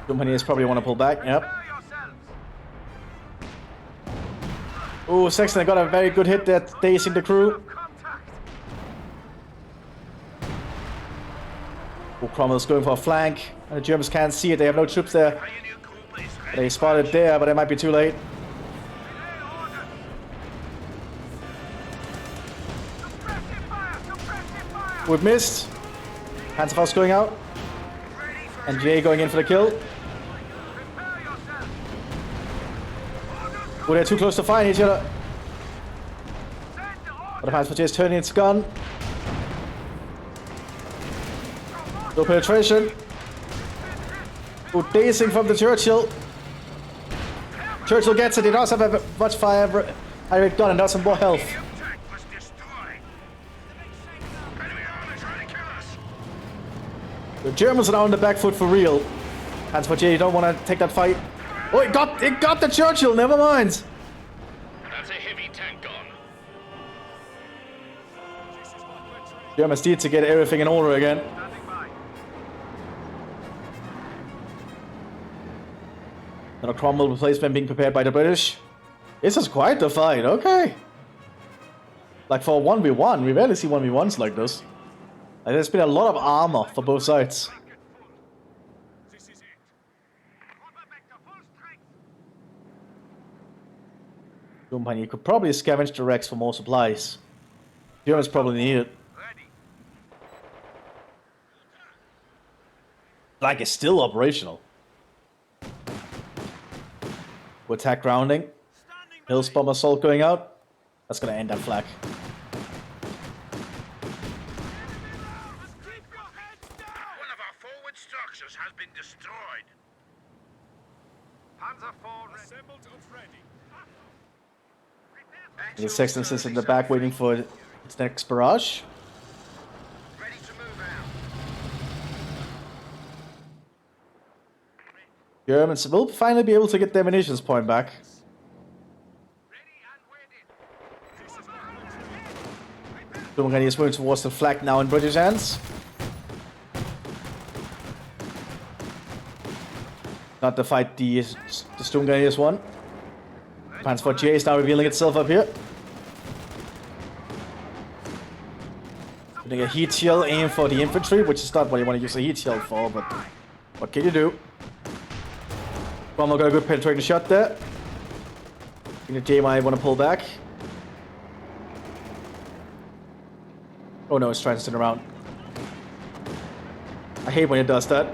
Companies probably want to pull back, yep. Ooh, Sexton got a very good hit there, dazing the crew. Ooh, Cromwell's going for a flank, and the Germans can't see it, they have no troops there. They spotted there, but it might be too late. We've missed. Panzerfaust going out. And Jay going in for the kill. Oh, they're too close to firing each other. But the Panzer is turning its gun. No penetration. Oh, dazing from the Churchill. Churchill gets it. He does have a much fire rate gun and does some more health. The Germans are now on the back foot for real. Panzer IV, you don't want to take that fight. Oh, it got the Churchill, never mind. That's a heavy tank gun. Germans need to get everything in order again. Another Cromwell replacement being prepared by the British. This is quite the fight, okay. Like for a 1v1, we rarely see 1v1s like this. Like, there's been a lot of armor for both sides. Company could probably scavenge the wrecks for more supplies. Germans probably need it. Like, it's still operational. Attack grounding. Hills bomb assault going out. That's gonna end that flag. Has been destroyed. Panzer IV assembled and ready. The Sexton sits in the back waiting for its next barrage. Ready to move out. Germans will finally be able to get their munitions point back. Ready and Sturmgrenadier is moving towards the flag now in British hands. Not the fight the Sturmgrenadiers won. Panzer J is now revealing itself up here. Putting a heat shield, aim for the infantry, which is not what you want to use a heat shield for, but what can you do? Cromwell got a good penetrating shot there. The J might want to pull back. Oh no, it's trying to turn around. I hate when it does that.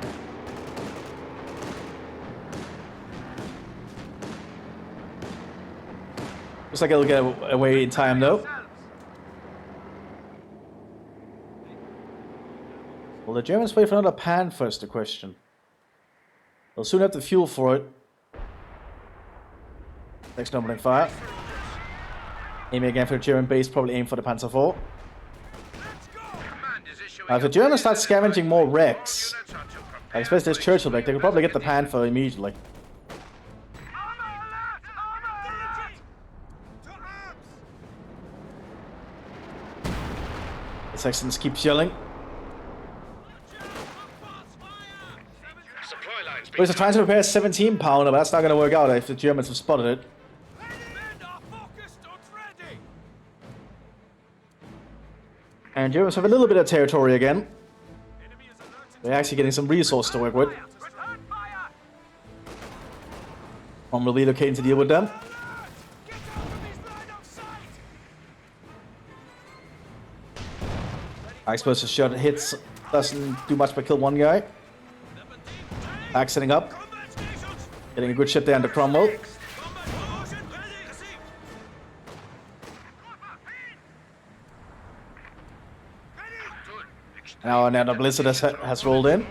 Looks like it'll get away in time though. Will the Germans wait for another Panther is the question. They'll soon have the fuel for it. Next numbering fire. Aiming again for the German base, probably aim for the Panzer IV. If the Germans start scavenging more wrecks, especially this Churchill wreck, they could probably get the Panther immediately. The Saxons keep shelling. But they're trying to repair a 17 pounder, but that's not going to work out if the Germans have spotted it. And Germans have a little bit of territory again. They're actually getting some resource to work with. I'm relocating to deal with them. I suppose the shot hits doesn't do much but kill one guy. Back setting up. Getting a good shot there under Cromwell. Now another blizzard has rolled in.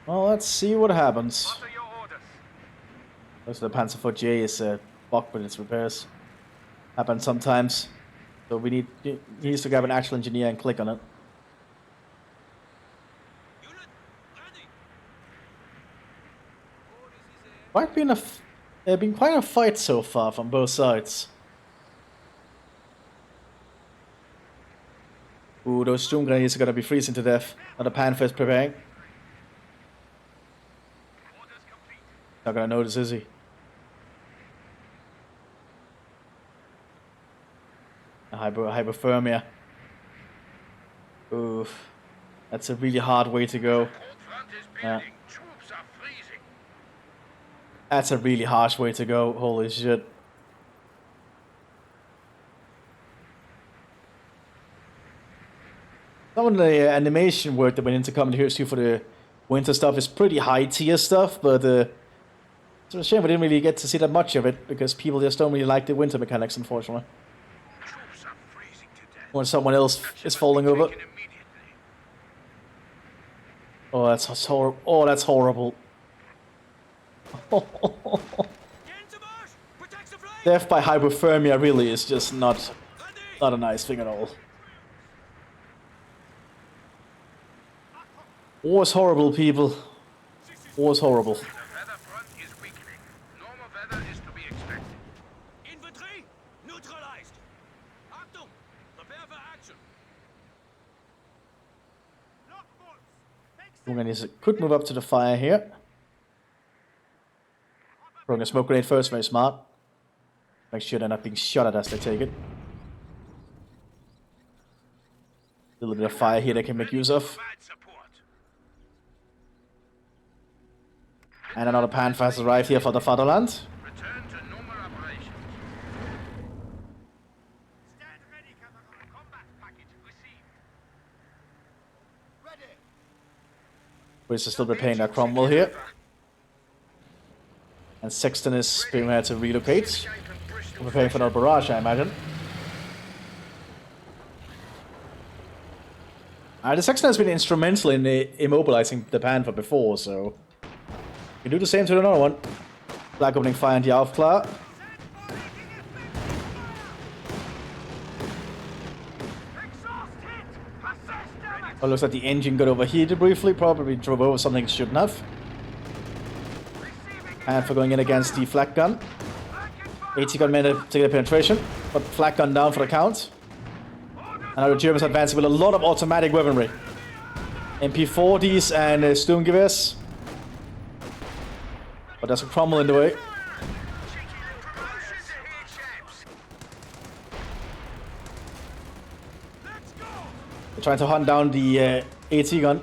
Well, let's see what happens. Most of the Panzer IV J is bugged with its repairs. Happens sometimes. So he needs to grab an actual engineer and click on it. Been quite a fight so far from both sides. Ooh, those Sturmgrenadiers are gonna be freezing to death. Now the Panther is preparing. Not gonna notice, is he? A hypothermia. Oof. That's a really hard way to go. Yeah. That's a really harsh way to go. Holy shit. Some of the animation work that went into Combat Heroes 2 for the winter stuff is pretty high tier stuff, but it's a shame we didn't really get to see that much of it because people just don't really like the winter mechanics, unfortunately. When someone else is falling over. Oh, that's horrible. Oh, that's horrible. Death by hypothermia really is just not a nice thing at all. War is horrible, people. War is horrible. The weather front is weakening. Normal weather is to be expected. Infantry neutralized. Achtung! Prepare for action. Sturmgrenadiers could move up to the fire here. Throwing a smoke grenade first, very smart. Make sure they're not being shot at as they take it. A little bit of fire here they can make use of. And another Panther has arrived here for the fatherland. Return to normal operations. Stand ready, Cameron. Combat package received. Ready. British are still repaying their Cromwell here. And Sexton is being ready to relocate. We're preparing for another barrage, I imagine. The Sexton has been instrumental in immobilizing the Panther before, so we do the same to another one. Flag opening fire in the Aufklar. Well, looks like the engine got overheated briefly. Probably drove over something it shouldn't have. And for going in against the flak gun. AT gun managed to get a penetration, but flak gun down for the count. And now the Germans advancing with a lot of automatic weaponry. MP40s and Sturmgewehrs. But there's a crumble in the way. They're trying to hunt down the AT gun.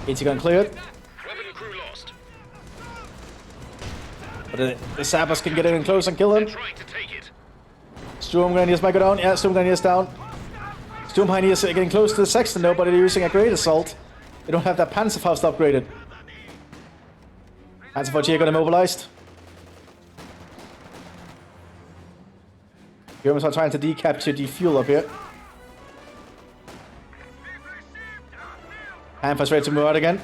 AT gun cleared. Weapon crew lost. But the sappers can get in close and kill him. Trying to take it. Sturmgrenadiers might go down. Yeah, Sturmgrenadiers down. Sturmgrenadiers are getting close to the Sexton though, but they're using a great assault. They don't have that Panzerfaust upgraded. Panzerfaust got immobilized. Germans are trying to decapture the fuel up here. Panzer's ready to move out again.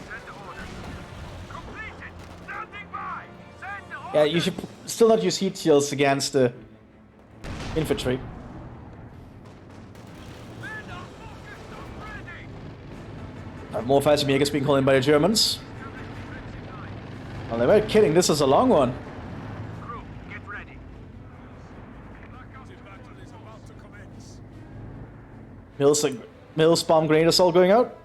Yeah, you should still not use heat shields against the infantry. More Fallschirmjägers being called in by the Germans. Well, they weren't kidding, this is a long one. Crew, get ready. Mills bomb grenade assault going out.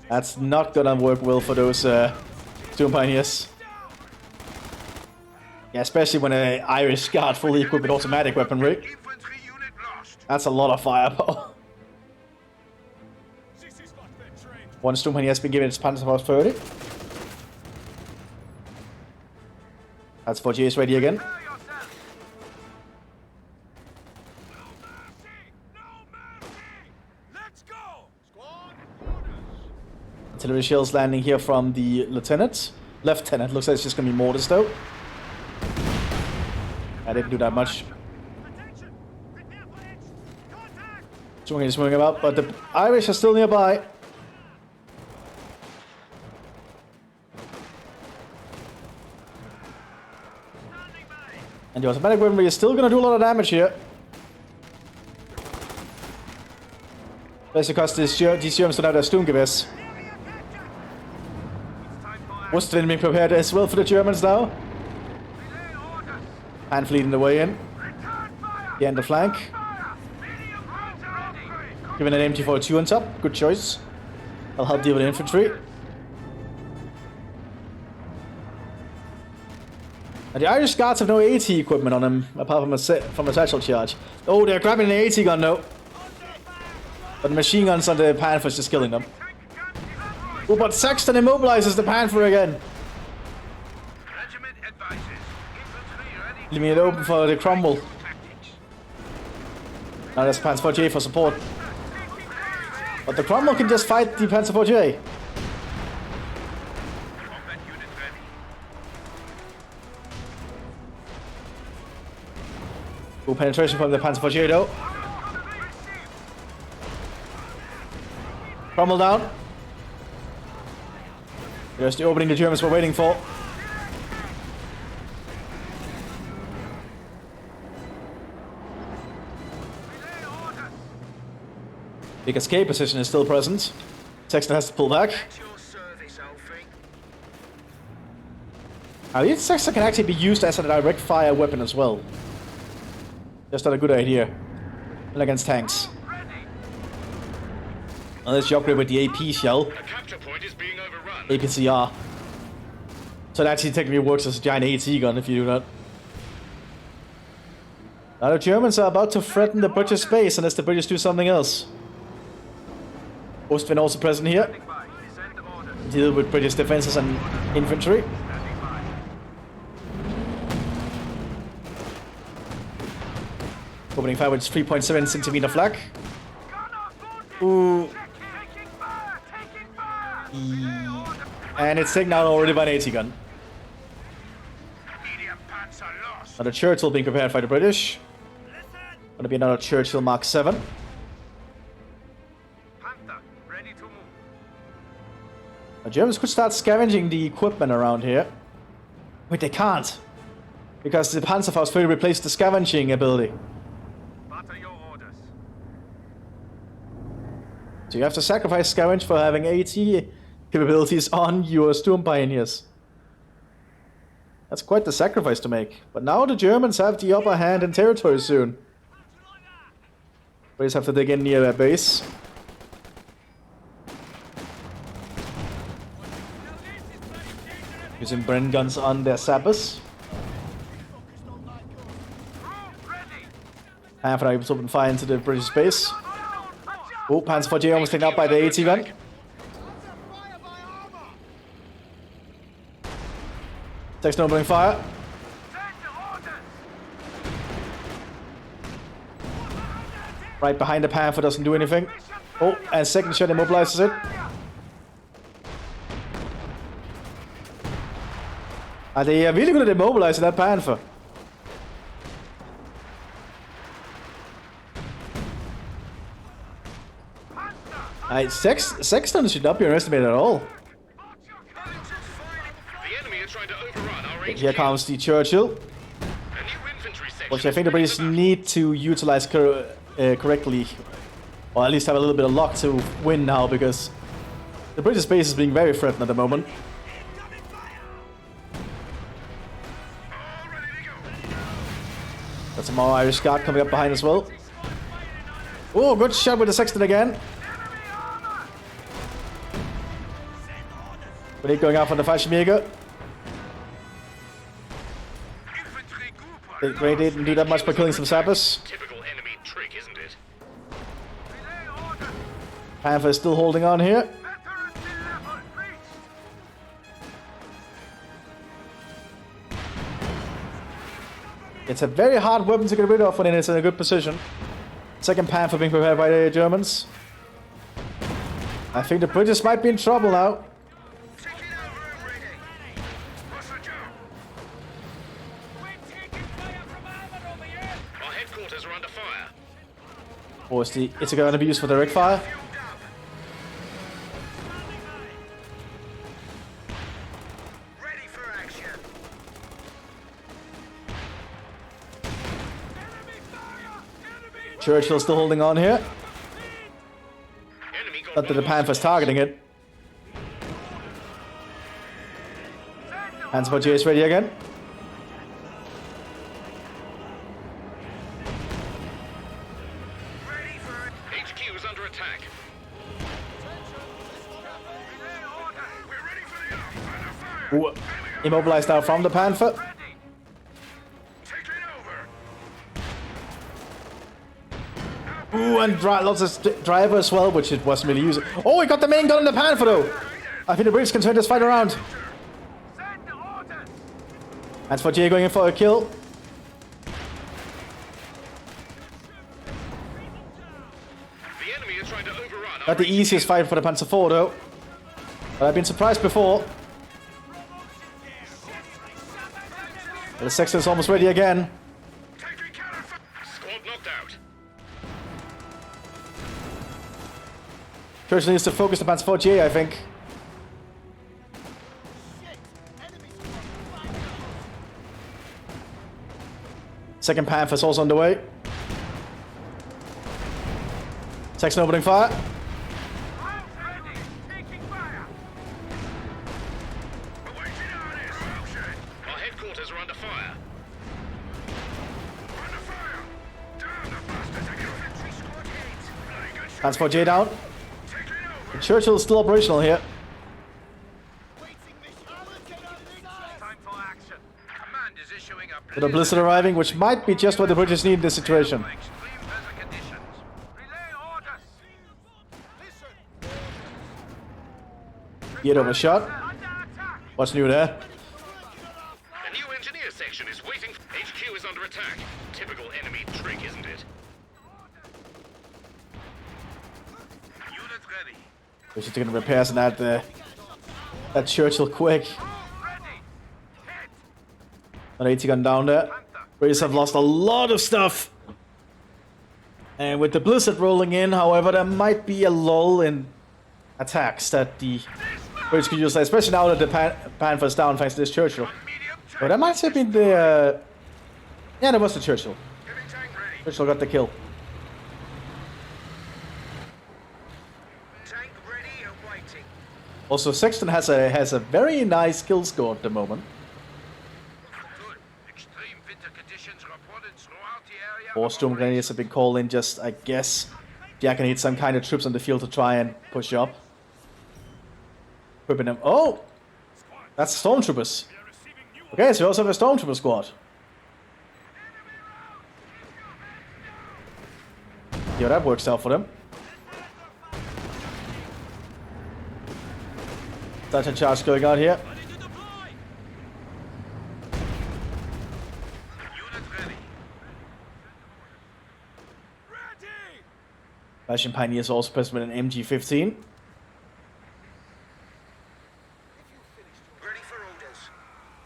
That's not gonna work well for those Storm Pioneers. Yeah, especially when an Irish Guard fully equipped with automatic weaponry. Infantry unit lost. That's a lot of firepower. One Storm Pioneer has been given its Panzerfaust 30. That's 48 is ready again. Artillery shells landing here from the Lieutenant. Looks like it's just gonna be mortars though. I didn't do that much. Swinging is moving about, but the Irish are still nearby. And the automatic weaponry is still gonna do a lot of damage here. Especially because these Germans don't have their Sturmgewehrs. Wustrin being prepared as well for the Germans now. Hand fleeting the way in. The end of flank. Given an MT-42 on top. Good choice. I'll help deal with the infantry. And the Irish Guards have no AT equipment on them, apart from a satchel charge. Oh, they're grabbing an AT gun now. But the machine guns on the Panther's just killing them. Oh, but Sexton immobilizes the Panther again. Regiment advises. Infantry ready. Leaving it open for the crumble. Now there's Panzer 48 for support. But the crumble can just fight the Panzer 48. Combat unit ready. Good penetration from the Panzer 48 though. Crumble down. There's the opening the Germans were waiting for. Big escape position is still present. Sexton has to pull back. At your service, Alfie. Now, the Sexton can actually be used as a direct fire weapon as well. Just not a good idea. And against tanks. Unless you upgrade with the AP shell. A capture point is being overrun. APCR. So it actually technically works as a giant AT gun if you do that. Now the Germans are about to threaten the British base unless the British do something else. Ostwind also present here. Deal with British defenses and infantry. Opening fire with 3.7 centimeter flak. Ooh. And it's taken out already by an AT gun. Another Churchill being prepared by the British. Gonna be another Churchill Mark 7. Panther, ready to move. The Germans could start scavenging the equipment around here. Wait, they can't. Because the Panzerfaust fully replaced the scavenging ability. Battalion, So you have to sacrifice Scavenge for having AT capabilities on your Storm Pioneers. That's quite the sacrifice to make. But now the Germans have the upper hand in territory soon. We just have to dig in near their base. Using Bren guns on their sappers. Panther able to open fire into the British base. Oh, Panzer 4J almost taken out by the AT gun. Takes opening fire. Right behind the Panther, doesn't do anything. Oh, and second shot immobilizes it. Are they really good at immobilizing that Panther? Sexton should not be underestimated at all. The enemy is trying to overrun our Here comes the Churchill, A new infantry section which I think the British need to utilize correctly, or at least have a little bit of luck to win now, because the British base is being very threatened at the moment. Got some more Irish Guard coming up behind as well. Oh, good shot with the Sexton again. Grenade going out on the Fallschirmjäger. The grenade didn't do that much by killing some sappers. Typical enemy trick, isn't it? Panther is still holding on here. It's a very hard weapon to get rid of when it's in a good position. Second Panther being prepared by the Germans. I think the British might be in trouble now. Our headquarters are under fire. Or is it going to be used for direct fire? Ready for action. Churchill still holding on here. Enemy got Not that the one Panther's targeting it. Panzer 4J is ready again. Ready for it. HQ is under attack. We're ready for the under fire. Ooh, immobilized now from the Panther. Taking over. Ooh, and lots of driver as well, which it wasn't really using. Oh, he got the main gun on the Panther though. I think the British can turn this fight around. Panzer 4J going in for a kill. The enemy is trying to overrun our Not the easiest fight for the Panzer 4 though. But I've been surprised before. The Sexton's almost ready again. Squad knocked out. Churchill needs to focus the Panzer 4J, I think. Second Panther's also on the way. Sexton opening fire. Our headquarters are under fire. Panzer 4J down. And Churchill's still operational here. Time for action. Command is issuing a With a blizzard arriving, which might be just what the British need in this situation. extreme weather conditions. Relay orders. Get overshot. What's new there? A new engineer section is waiting. HQ is under attack. Typical enemy trick, isn't it? Unit ready. We should take the repairs on that Churchill quick. An 80 gun down there. British have lost a lot of stuff. And with the blizzard rolling in, however, there might be a lull in attacks that the British could use, especially now that the Panther's down thanks to this Churchill. But that might have been the... yeah, that was the Churchill. Churchill got the kill. waiting. Also, Sexton has a very nice kill score at the moment. Good. Extreme winter conditions reported throughout the area. Or Storm Grenadiers have been called in just, I guess, Jack needs some kind of troops on the field to try and push up. Equipping them. Oh! That's Stormtroopers. Okay, so we also have a Stormtrooper squad. Yeah, that works out for them. Such a charge going on here. Unit ready. Russian Pioneers also present with an MG-15. Ready for orders.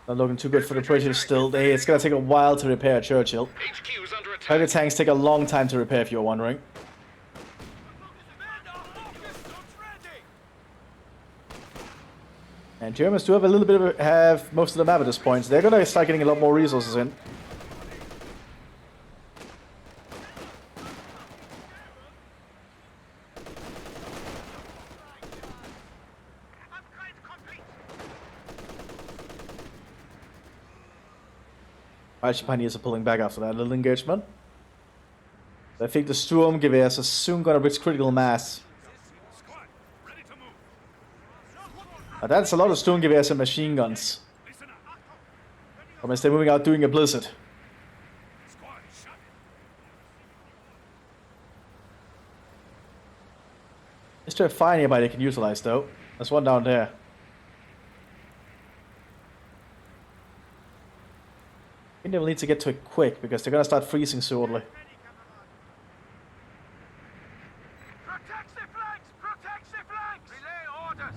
Not looking too good for the British still. Hey, it's gonna take a while to repair Churchill. HQ is under attack. Heavy tanks take a long time to repair if you're wondering. And Germans do have a little bit of have most of the map at this point. So they're gonna start getting a lot more resources in. Upgrade complete. Russian Pioneers are pulling back after that little engagement. I think the Sturmgewehrs are soon gonna reach critical mass. But that's a lot of Sturmgewehrs and machine guns. Unless they're moving out doing a blizzard. Is there a fire nearby they can utilize though? There's one down there. I think they will need to get to it quick because they're gonna start freezing shortly. Protect the flanks! Protect the flanks! Relay orders!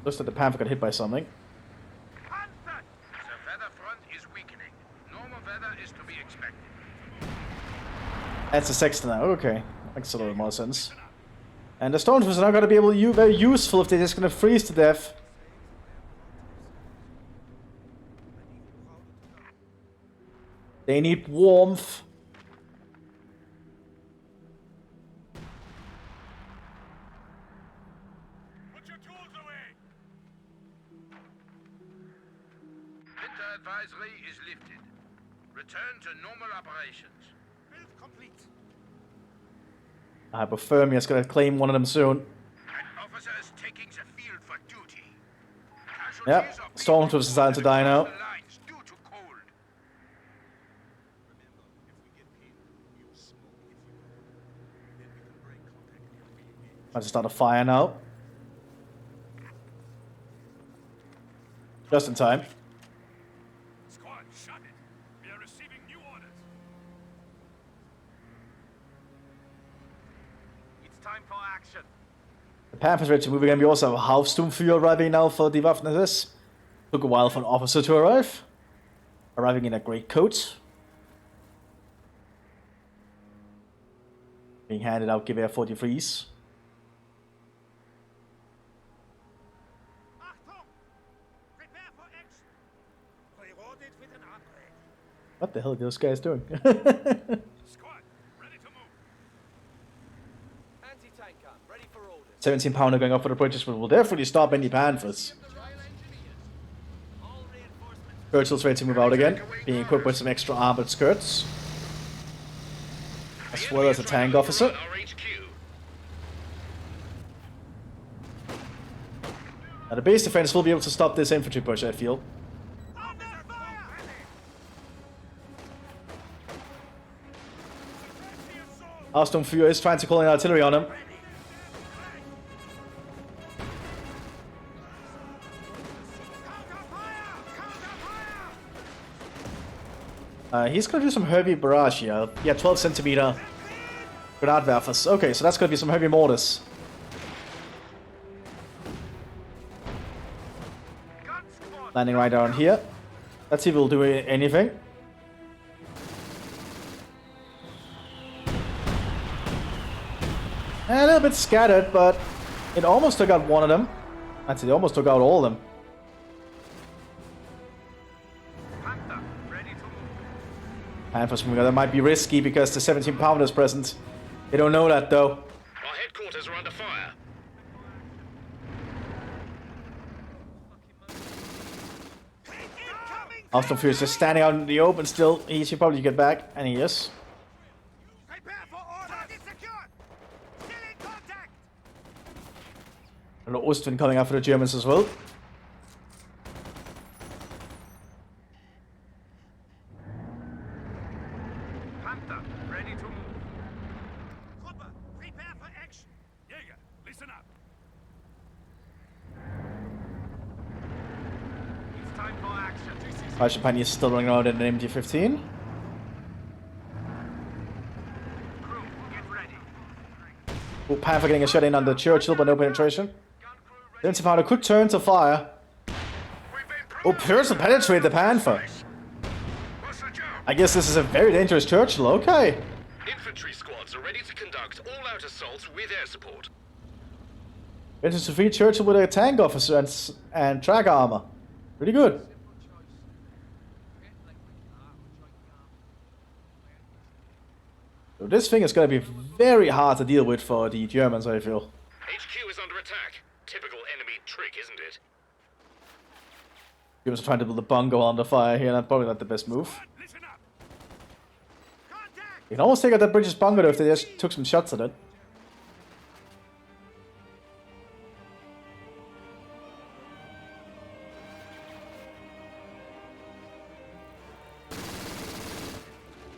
Looks like the Panther got hit by something. Panther! The weather front is weakening. Normal weather is to be expected. That's a Sexton now. Okay, makes a little more sense. And the Stormtroopers are not going to be able to very useful if they're just going to freeze to death. They need warmth. Put your tools away! Winter advisory is lifted. Return to normal operations. Build complete. Hypothermia is going to claim one of them soon. An officer is taking the field for duty. Yep, Casualties are Stormtroopers are starting to die now. the lines due to cold. I just start a fire now. Just in time. Squad, shut it! We are receiving new orders. It's time for action. The Panther's ready to move again. We also have a Hauptsturmführer arriving now for the Waffen. Took a while for an officer to arrive. Arriving in a great coat. Being handed out Gewehr 43s. Achtung! Prepare for action. Rewarded with an upgrade. What the hell are those guys doing? Squad, ready to move. Anti-tank gun, ready for orders. 17 pounder going up for the British, but will definitely stop any Panthers. Churchill's ready to move out again, being equipped with some extra armored skirts. As well as a tank officer. Our HQ. Now the base defense will be able to stop this infantry push, I feel. Under fire! Hauptsturmführer is trying to call in artillery on him. He's gonna do some heavy barrage here. Yeah, 12 centimeter Granatwerfers. Okay, so that's gonna be some heavy mortars. Landing right down here. Let's see if we'll do anything. A little bit scattered, but it almost took out one of them. Actually, it almost took out all of them. Panther, ready to move. Panthers moving out. That might be risky because the 17 pounder is present. They don't know that though. Our headquarters are under fire. Austin is just standing out in the open still. He should probably get back, and he is. Prepare for order. Target secure. Still in contact. And Ostwind coming after the Germans as well. Panther, ready to move. Trooper, prepare for action. Jäger, listen up. It's time for action. Japan is still running around in an MG-15. Crew, get ready. Oh, Panther getting a shot in on the Churchill, but no penetration. Then Savannah could turn to fire. Oh, Pearson penetrated the Panther. What's the job? I guess this is a very dangerous Churchill. Okay. Infantry squads are ready to conduct all-out assaults with air support. Vengeance to defeat Churchill with a tank officer and track armor. Pretty good. So this thing is going to be very hard to deal with for the Germans, I feel. HQ is under attack. Typical enemy trick, isn't it? Germans are trying to build a bunker under fire here, and that's probably not the best move. Listen up. Contact. You can almost take out that British bunker though if they just took some shots at it.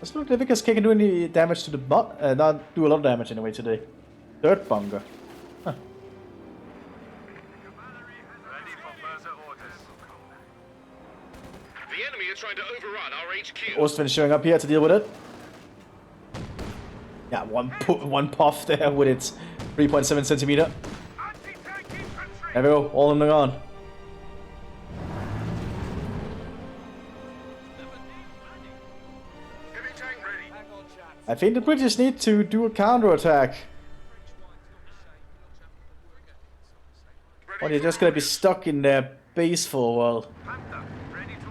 Let's look if Vickers can do any damage to the not do a lot of damage anyway today. Third bunker. Huh. Ready for further orders. The enemy are trying to overrun our HQ. Ostwind showing up here to deal with it. Yeah, one puff there with its 3.7 centimeter. Anti-tank infantry. There we go, all in the on. Heavy tank ready. I think the British need to do a counter-attack. Or they're just gonna be stuck in their base for a while. Panther, ready to move.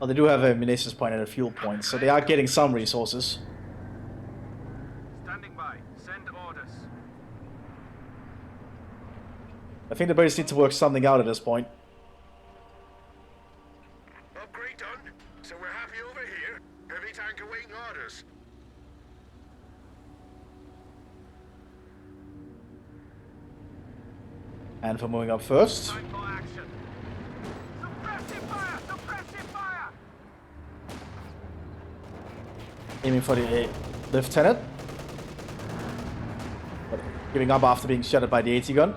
Well, they do have a munitions point and a fuel point, so they are getting some resources. Standing by. Send orders. I think the British need to work something out at this point. Upgrade done. So we're happy over here. Heavy tank awaiting orders. And for moving up first. Time for action. Suppressive fire! Suppressive fire! Aiming for the lieutenant. But giving up after being shot at by the AT gun.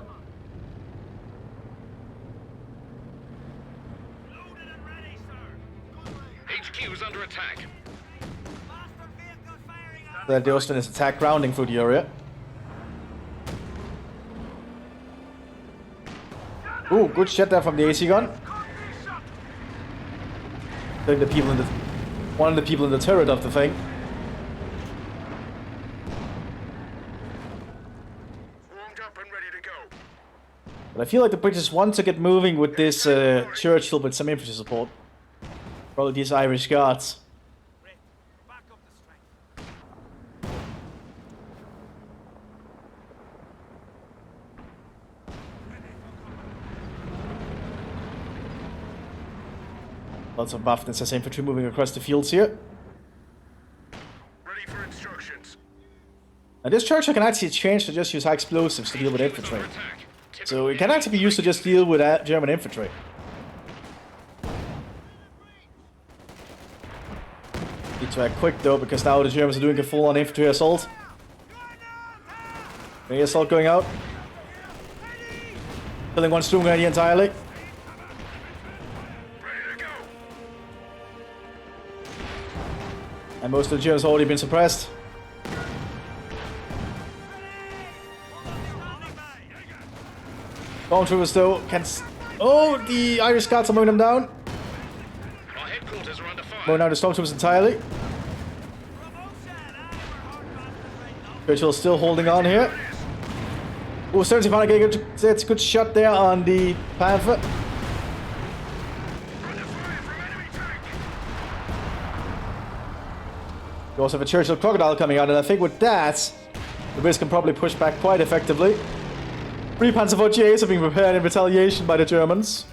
Loaded and ready, sir. HQ is under attack. Master vehicle firing on. The Ostwind is attack grounding through the area. Ooh, good shot there from the AC gun. Killing the people in the one of the people in the turret of the thing. Warmed up and ready to go. But I feel like the British want to get moving with this Churchill with some infantry support. Probably these Irish Guards. Back up the strength. Lots of buffness as infantry moving across the fields here. Ready for instructions. Now this Churchill can actually change to just use high explosives to deal with infantry. So it can actually be used to just deal with German infantry. Need to act quick though, because now the Germans are doing a full-on infantry assault. The assault going out. Killing one Storm Grenadier entirely. Ready to go. And most of the Germans have already been suppressed. Stormtroopers though can... Oh, the Irish Scots are mowing them down. Our headquarters are under fire. Mowing down the Stormtroopers entirely. Churchill's still holding on here. Oh, 75 getting a good shot there on the Panther. Under fire from enemy tank. You also have a Churchill Crocodile coming out, and I think with that, the Brits can probably push back quite effectively. 3 Panzer IV GAs are being prepared in retaliation by the Germans.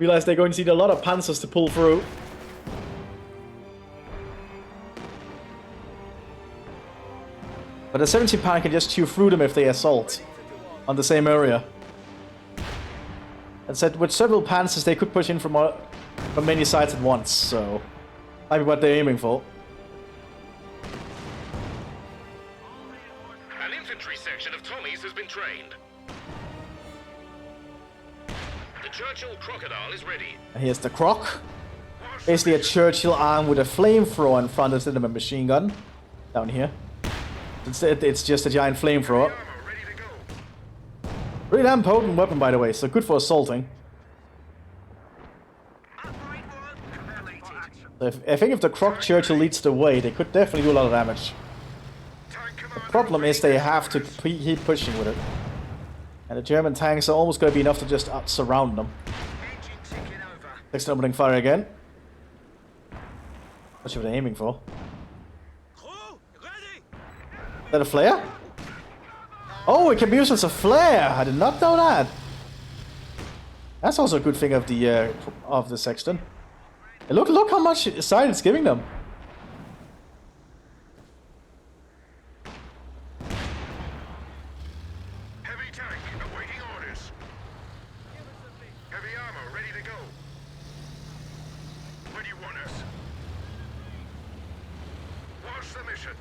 Realize they're going to need a lot of panzers to pull through. But the 17 pound can just chew through them if they assault on the same area. And said with several panzers they could push in from many sides at once, so might be what they're aiming for. An infantry section of Tommies has been trained. The Churchill Crocodile is ready. And here's the Croc. Basically a Churchill armed with a flamethrower in front instead of a machine gun. Down here. It's just a giant flamethrower. Ready to go. Pretty damn potent weapon, by the way, so good for assaulting. So I think if the Croc Churchill leads the way, they could definitely do a lot of damage. The problem is they have to keep pushing with it. And the German tanks are almost going to be enough to just surround them. Next opening fire again. That's what they're aiming for. Is that a flare? Oh, it can be used as a flare! I did not know that. That's also a good thing of the Sexton. And look how much side it's giving them. Heavy tank awaiting orders. Heavy armor ready to go. Where do you want us? What's the mission?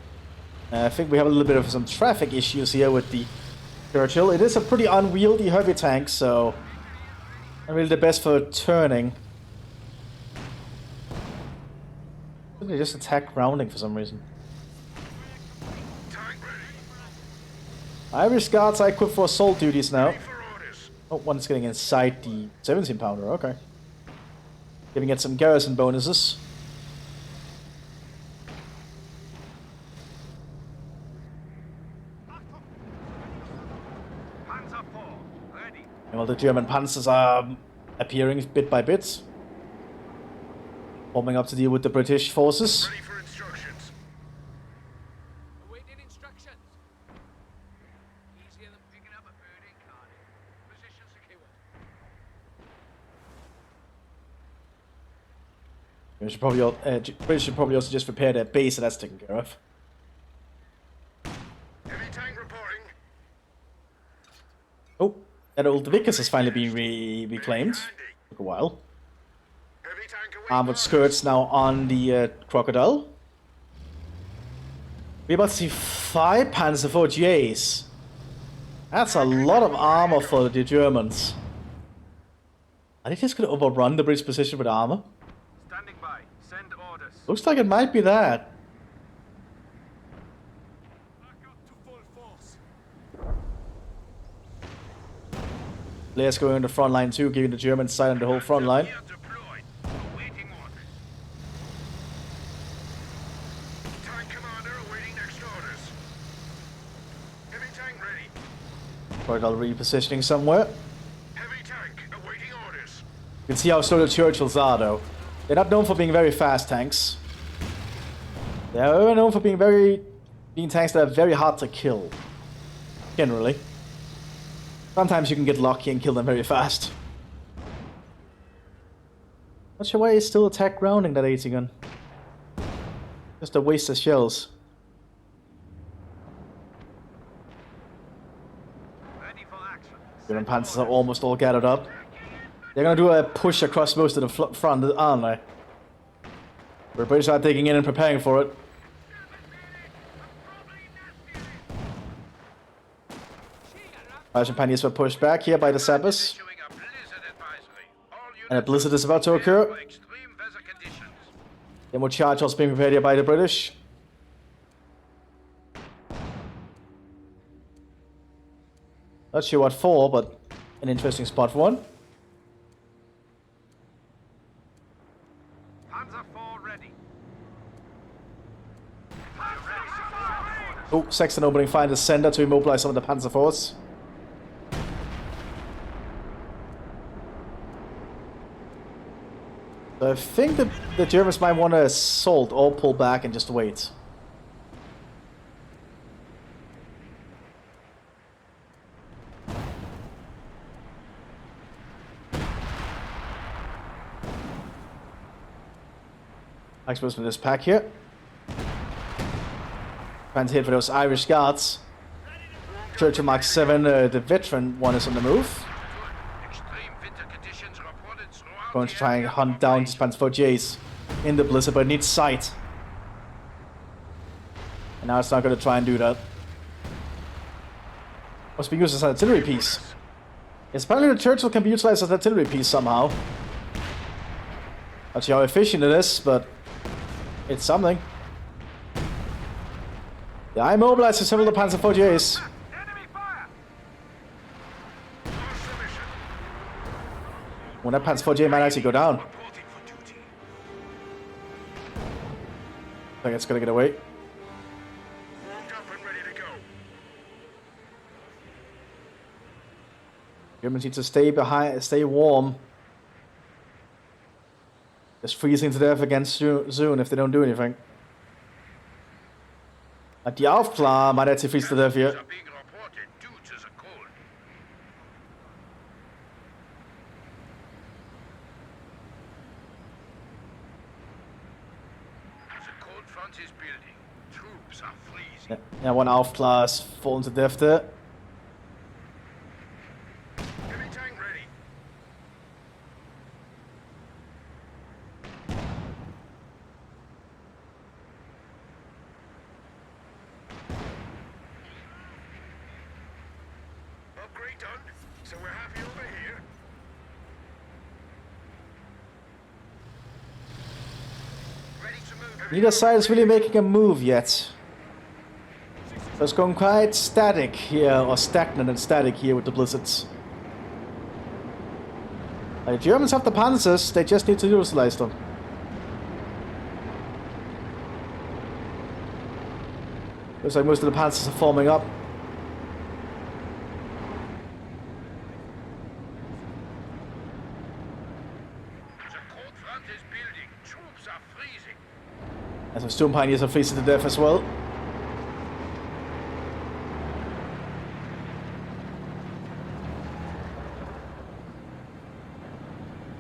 I think we have a little bit of some traffic issues here with the Churchill. It is a pretty unwieldy heavy tank, so not really the best for turning. They just attack grounding for some reason. Tank ready. Irish Guards are equipped for assault duties now. Ready for orders. Oh, one's getting inside the 17 pounder, okay. Giving it some garrison bonuses. Panzer 4, ready. And while the German panzers are appearing bit by bit, forming up to deal with the British forces. Ready for instructions. Awaiting instructions. Easier than picking up a bird in Cardiff. Position secured. British should probably also just repair their base, so that's taken care of. Heavy tank reporting. Oh, that old Vickers has finally been reclaimed. Took a while. Heavy tank awaiting Armored orders. skirts now on the Crocodile. We're about to see 5 Panzer IVs. That's a lot of armor for the Germans. Are they just going to overrun the British position with armor? Standing by. Send orders. Looks like it might be that. Back up to full force. Players going on the front line too, giving the Germans side on the whole front line. Here deployed. Awaiting orders. Tank commander awaiting next orders. Heavy tank ready. Crocodile repositioning somewhere. Heavy tank awaiting orders. You can see how slow the Churchills are though. They're not known for being very fast tanks. They're known for being tanks that are very hard to kill. Generally. Sometimes you can get lucky and kill them very fast. Not sure why he still attack grounding that 80 gun. Just a waste of shells. Ready for action. German panzers are almost all gathered up. They're gonna do a push across most of the front, aren't they? The British are taking in and preparing for it. Russian pioneers were pushed back here by the sappers. Issuing a blizzard advisory. All And a units blizzard is about to occur. for extreme weather conditions. Then more charge also being prepared here by the British. Not sure what for, but an interesting spot for one. Panzer 4 ready. Oh, Sexton opening fire in the center to immobilize some of the Panzer force. So I think that the Germans might want to assault or pull back and just wait. Explodes with this pack here. Trying to hit for those Irish guards. Churchill Mark 7, the veteran one is on the move. Extreme winter conditions reported throughout Going to the try and area. hunt down these Panzer IVs in the blizzard, but it needs sight. And now it's not going to try and do that. Must be used as an artillery piece. Yes, apparently the Churchill can be utilized as an artillery piece somehow. Not sure how efficient it is, but it's something. Yeah, I mobilized several of the Panzer IVs. Enemy fire! When that Panzer IVA might actually go down. Reporting for duty. I think it's gonna get away. Warmed up and ready to go. Germans need to stay behind, stay warm. Just freezing to death again soon if they don't do anything. Die Aufklar might actually freeze to death here. Are being reported due to the cold. The cold front is building. Troops are freezing. Yeah, one Aufklar is fallen to death there. Heavy tank ready. Upgrade done. So we're happy over here. Ready to move. Neither side is really making a move yet. So it's going quite static here, or stagnant and static here with the blizzards. The Germans have the Panzers, they just need to utilize them. Looks like most of the Panzers are forming up. The cold front is building. Troops are freezing. And some Storm Pioneers are freezing to death as well.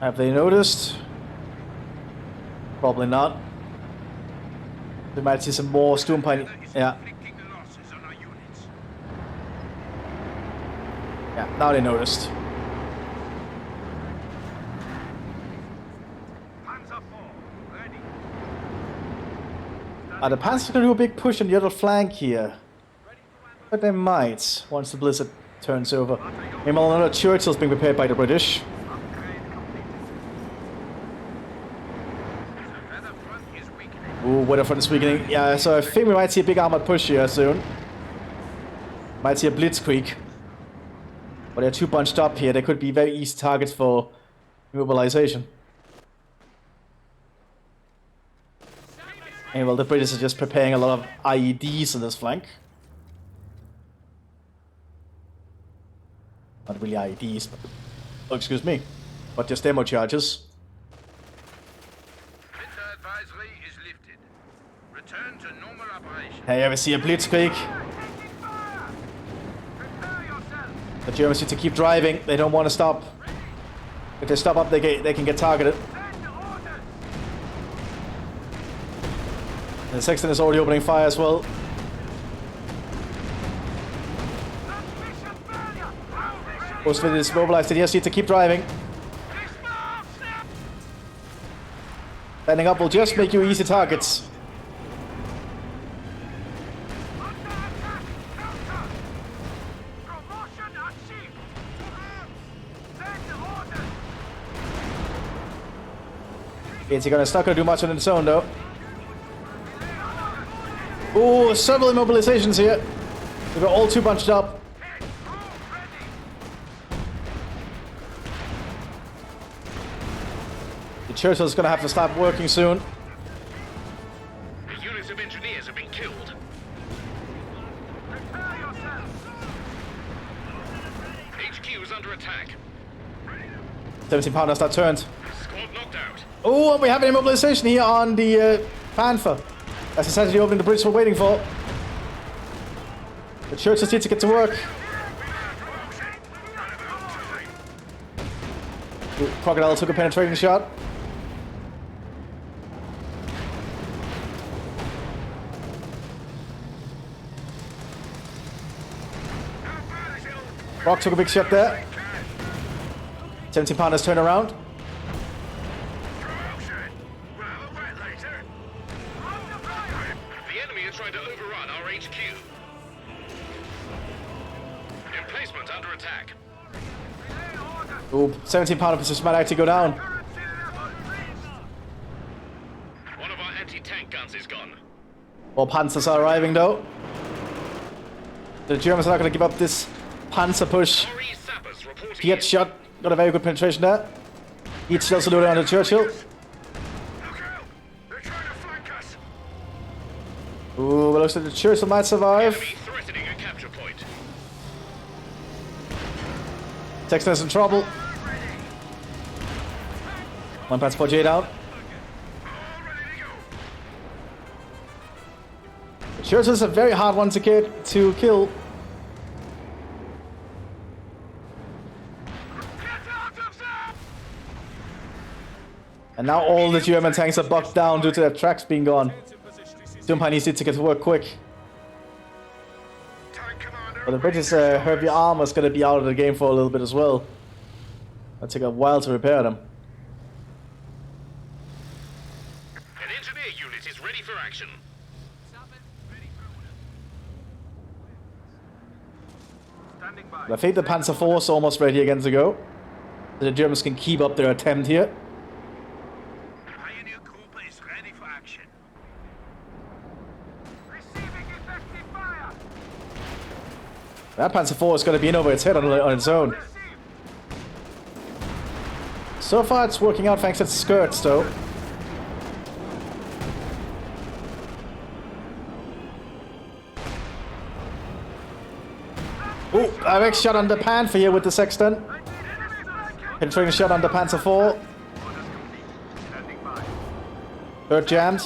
Have they noticed? Probably not. We might see some more Storm Pioneers. Yeah, Inflicting losses on our units. yeah, now they noticed. Panzer IV, ready. The Panzers gonna do a big push on the other flank here. But they might, once the blizzard turns over. Meanwhile, another Churchill's being prepared by the British. Upgrade completed. The weather front is weakening. Ooh, weather front is weakening. Yeah, so I think we might see a big armored push here soon. Might see a blitzkrieg. But they're too bunched up here. They could be very easy targets for mobilization. And well, the British are just preparing a lot of IEDs on this flank. Not really IEDs, but... Oh, excuse me. But just demo charges. Winter advisory is lifted. Return to normal operation. Hey, ever see a blitzkrieg? Taking fire! Prepare yourself! The Germans need to keep driving. They don't want to stop. If they stop up, they can get targeted. Send orders! And the Sexton is already opening fire as well. Transmission failure! Transmission Most of it is mobilized. They just need to keep driving. snap! Standing up will just make you easy targets. Under attack! Counter! Promotion achieved! Send orders! It's not gonna do much on its own though. Ooh, several immobilizations here. They were all too bunched up. Head crew ready! The Churchill's gonna have to start working soon. A unit of engineers have been killed. Prepare yourself! HQ is under attack. 17 pounders that turned. Squad knocked out. Oh, we have an immobilization here on the Panther. That's essentially the opening the Brits were waiting for. The Churchills need to get to work. Ooh, Crocodile took a penetrating shot. Rock took a big shot there. 17 pounders turn around. The enemy are trying to overrun our HQ. Emplacement under attack. Ooh, 17 pounder just might actually go down. One of our anti-tank guns is gone. More Panzers are arriving though. The Germans are not going to give up this Panzer push. RE sappers reporting. Piet shot. Got a very good penetration there. Each still saluted on the Churchill. Look out! They're trying to flank us. Ooh, but looks like the Churchill might survive. Enemy threatening a capture point. Sexton is in trouble. One Panzer 48 out. All ready to go. The Churchill is a very hard one to kill. And now all the German tanks are bogged down due to their tracks being gone. Jumpai needs to get to work quick. Tank commander. But the British heavy armor is going to be out of the game for a little bit as well. It'll take a while to repair them. An engineer unit is ready for action. Standing by. I think the Panzer IV is almost ready again to go. So the Germans can keep up their attempt here. Pioneer Group is ready for action. Receiving effective fire. That Panzer IV is going to be in over its head on its own. So far it's working out thanks to its skirts though. Ooh, a big shot on the Panther here with the Sexton. Penetrating shot on the Panzer IV. Orders complete. Standing by. Third jammed.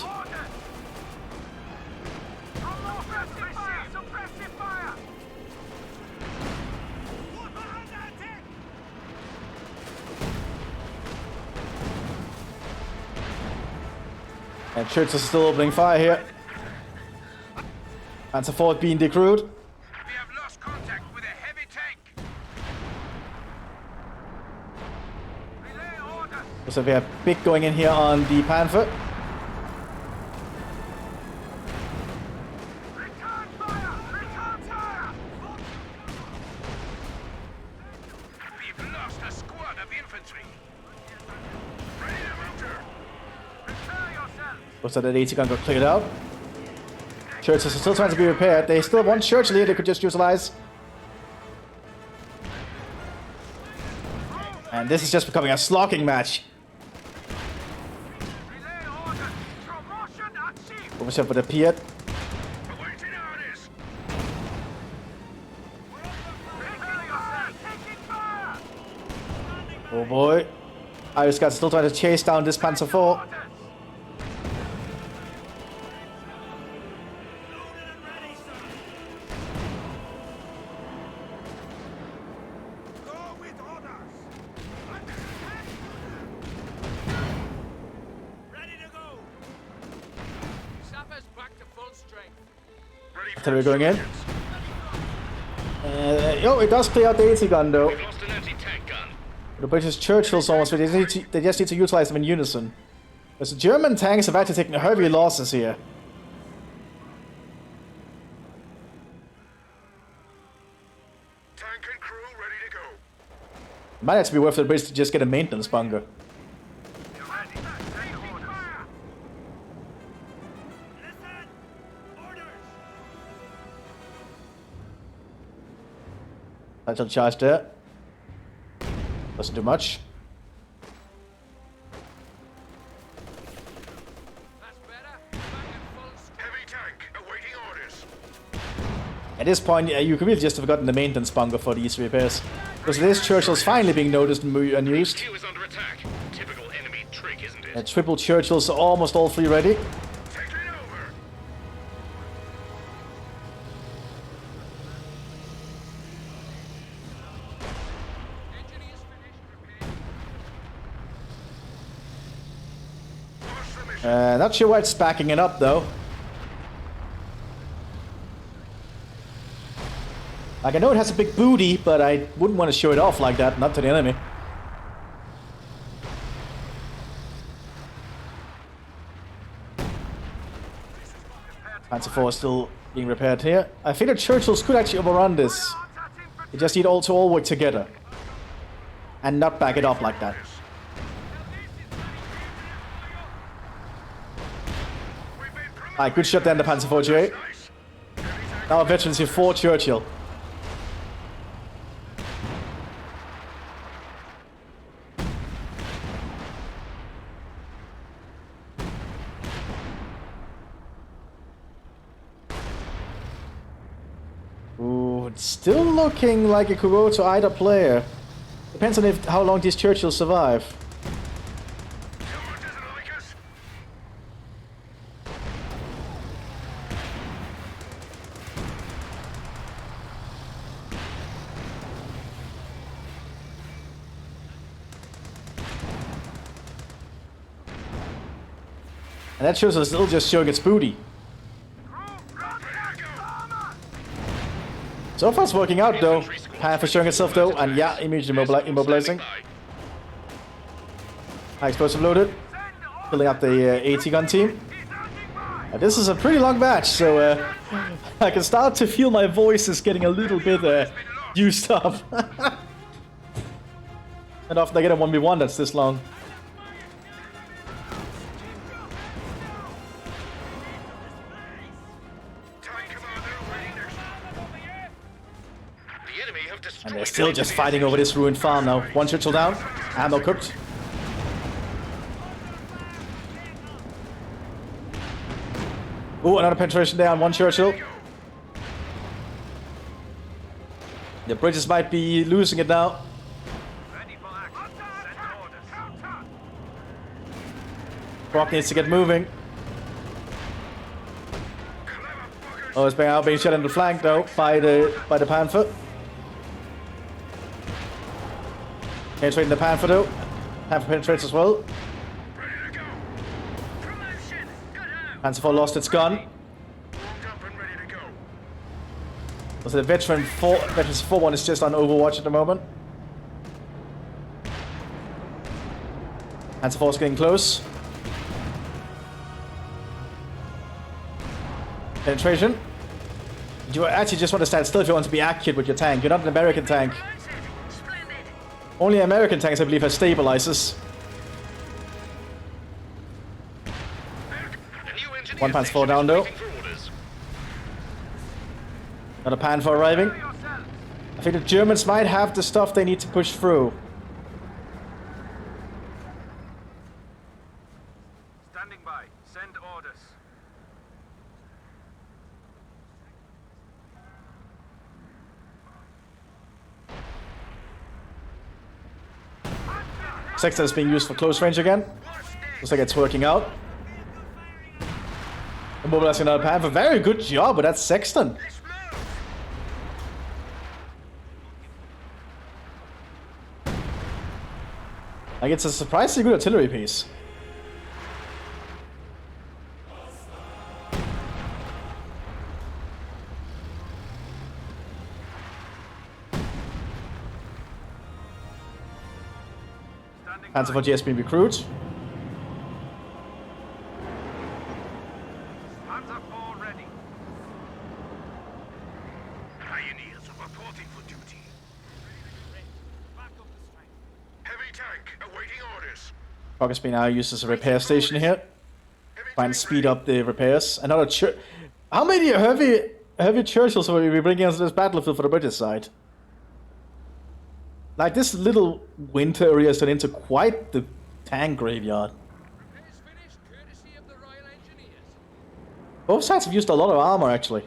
Suppressive fire. And Church is still opening fire here. Panzer IV being decrewed. We have lost contact with a heavy tank. Relay orders. So we have big going in here on the Panther. Return fire. Return fire. We've lost a squad of infantry. Ready to motor. Prepare yourselves. Looks like that 80 gun got cleared out. Church is still trying to be repaired. They still have one Churchill here they could just utilize. And this is just becoming a slugging match. Relay orders. Promotion achieved. Over for the Piet. Awaiting orders. Prepare yourselves. Taking fire. Oh boy. Irish guys still trying to chase down this Panzer IV. Orders. Go with orders. Ready to go. Sappers back to full strength. Ready for Artillery going in. insurgents. Oh, it does clear out the 80 gun though. We've lost an anti-tank gun. The British Churchill's almost ready. They just need to utilize them in unison. Because the German tanks have actually taken heavy losses here. Tank and crew ready to go. It might actually be worth the British to just get a maintenance bunker. You're ready. Send orders. Listen. Orders. Satchel charge there. Doesn't do much. That's better. Back at full strength. Heavy tank awaiting orders. At this point, you could really just have gotten the maintenance bunker for these repairs. Because this Churchill's finally being noticed and used. HQ is under attack. Typical enemy trick, isn't it? Triple Churchills are almost all three ready. Taking over. Engineers finished repairing. Lost the mission. Not sure why it's backing it up though. Like, I know it has a big booty, but I wouldn't want to show it off like that, not to the enemy. Panzer IV is still being repaired here. I think the Churchills could actually overrun this. They just need all to all work together. And not back it up like that. Alright, good shot there in the Panzer IV GA. Now a veterans here for Churchill. Ooh, it's still looking like it could go to either player. Depends on how long these Churchills survive. And that shows us still just showing its booty. So far it's working out though. Panther showing itself though, and yeah, immediately immobilizing. High explosive loaded. Filling up the AT gun team. This is a pretty long match, so I can start to feel my voice is getting a little bit used up. And often I get a 1v1 that's this long. And they're still just fighting over this ruined farm now. One Churchill down, ammo cooked. Ooh, another penetration down, one Churchill. The British might be losing it now. Brock needs to get moving. Oh, it's being shot in the flank though by the Panther. Penetrating the Panther though. Panther penetrates as well. Panzer IV lost its gun. So the Veterans 4 one is just on Overwatch at the moment. Panzer IV is getting close. Penetration. You actually just want to stand still if you want to be accurate with your tank. You're not an American tank. Only American tanks, I believe, have stabilizers. One Panzer IV down though. Another Panther arriving. I think the Germans might have the stuff they need to push through. Standing by. Send orders. Sexton is being used for close range again. Looks like it's working out. Mobilizing another Panther. Very good job with that Sexton. Like, it's a surprisingly good artillery piece. Panzer IV GS being recruited. Panzer IV ready. Pioneers reporting for duty. Heavy tank awaiting orders. Rock is being now used as a repair station here. Trying to speed up the repairs. Another how many heavy Churchills will we be bringing onto this battlefield for the British side? Like, this little winter area has turned into quite the tank graveyard. Repairs finished, courtesy of the Royal Engineers. Both sides have used a lot of armor, actually.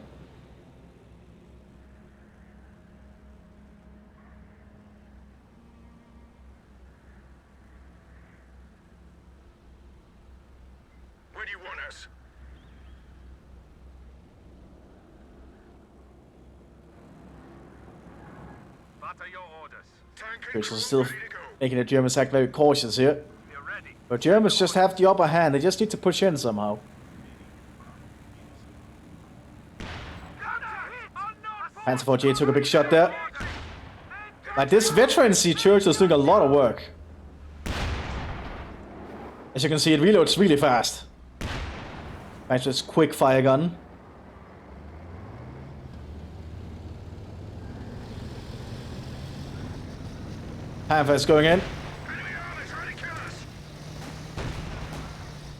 Where do you want us? What are your orders? Churchills are still making the Germans act very cautious here. We're ready. But Germans just have the upper hand. They just need to push in somehow. Panzer 48 took a big shot there. Like, this veterancy church is doing a lot of work. As you can see, it reloads really fast. Nice, just quick fire gun. Panther is going in.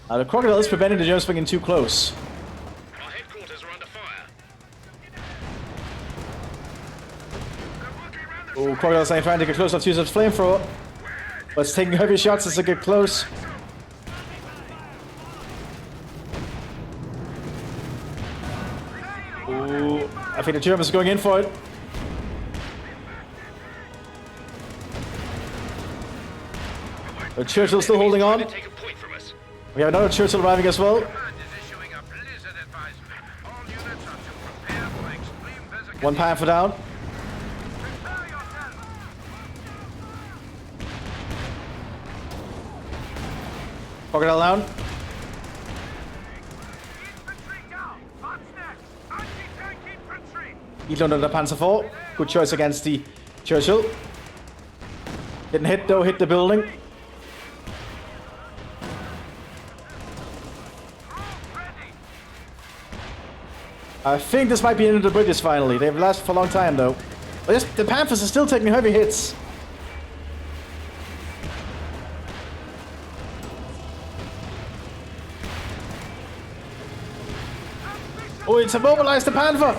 The crocodile is preventing the Germans from getting too close. Our headquarters are under fire. Oh, crocodile's trying to get close enough to use its flamethrower. But it's taking heavy shots as it gets close. Ooh, I think the Germans are going in for it. The Churchill's still holding on. Take a point from us. We have another Churchill arriving as well. Command is issuing a blizzard advisory. All units are to prepare for extreme visibility. One Panther down. Prepare yourself. Crocodile down. Infantry down. What's next? Anti-tank infantry. He's under the Panzer 4. Good choice against the Churchill. Didn't hit though, hit the building. I think this might be into the British finally. They've lasted for a long time though. But this, the Panthers are still taking heavy hits. Oh, it's immobilized the Panther!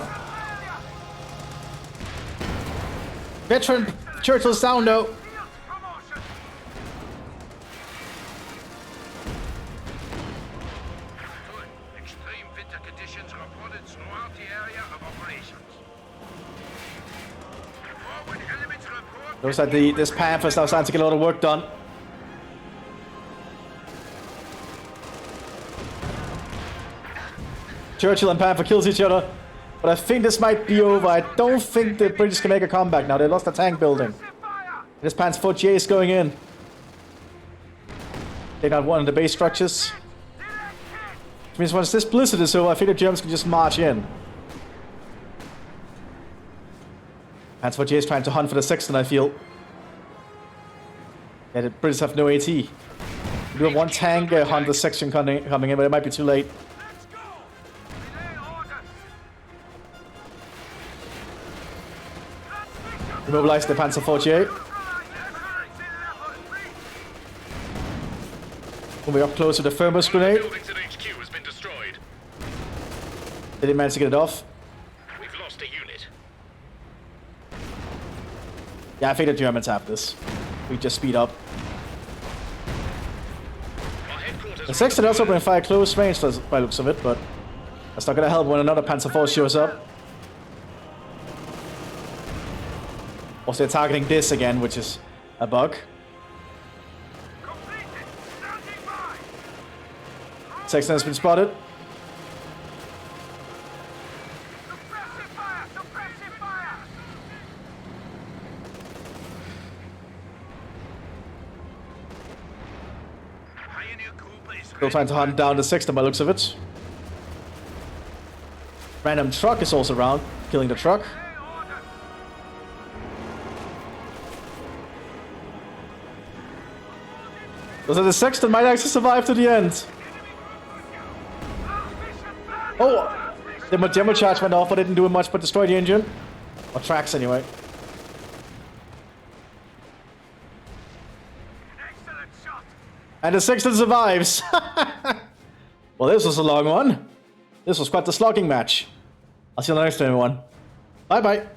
Veteran Churchill's down though. Promotion. Good. Extreme winter conditions reported throughout the area of operations. Forward elements report. Looks like this Panther's now starting to get a lot of work done. Churchill and Panther kills each other. But I think this might be over. I don't think the British can make a comeback now. They lost the tank building. This Panzer 48 is going in. They got one of the base structures. Which means once this blizzard is over, I think the Germans can just march in. Panzer 48 is trying to hunt for the Sexton, I feel. Yeah, the British have no AT. We do have one tank hunt the Sexton coming in, but it might be too late. Let's go. Relay orders. Immobilize the Panzer 48. Moving up close to the thermos grenade. Buildings at HQ has been destroyed. They didn't manage to get it off. We've lost a unit. Yeah, I think the Germans have this. We just speed up. Our headquarters The are Sexton under also fire. opening fire close range by the looks of it, but that's not gonna help when another Panzer 4 shows up. Also, they're targeting this again, which is a bug. Completed. Standing by. Sexton has been spotted. Suppressive fire. Suppressive fire. Pioneer group is Still trying to hunt down the Sexton by the looks of it. Random truck is also around, killing the truck. Relay orders. So the Sexton might actually survive to the end. Oh, the demo charge went off, but didn't do much but destroy the engine. Or tracks anyway. Excellent shot. And the Sexton survives. Well, this was a long one. This was quite the slugging match. I'll see you on the next one, everyone. Bye bye.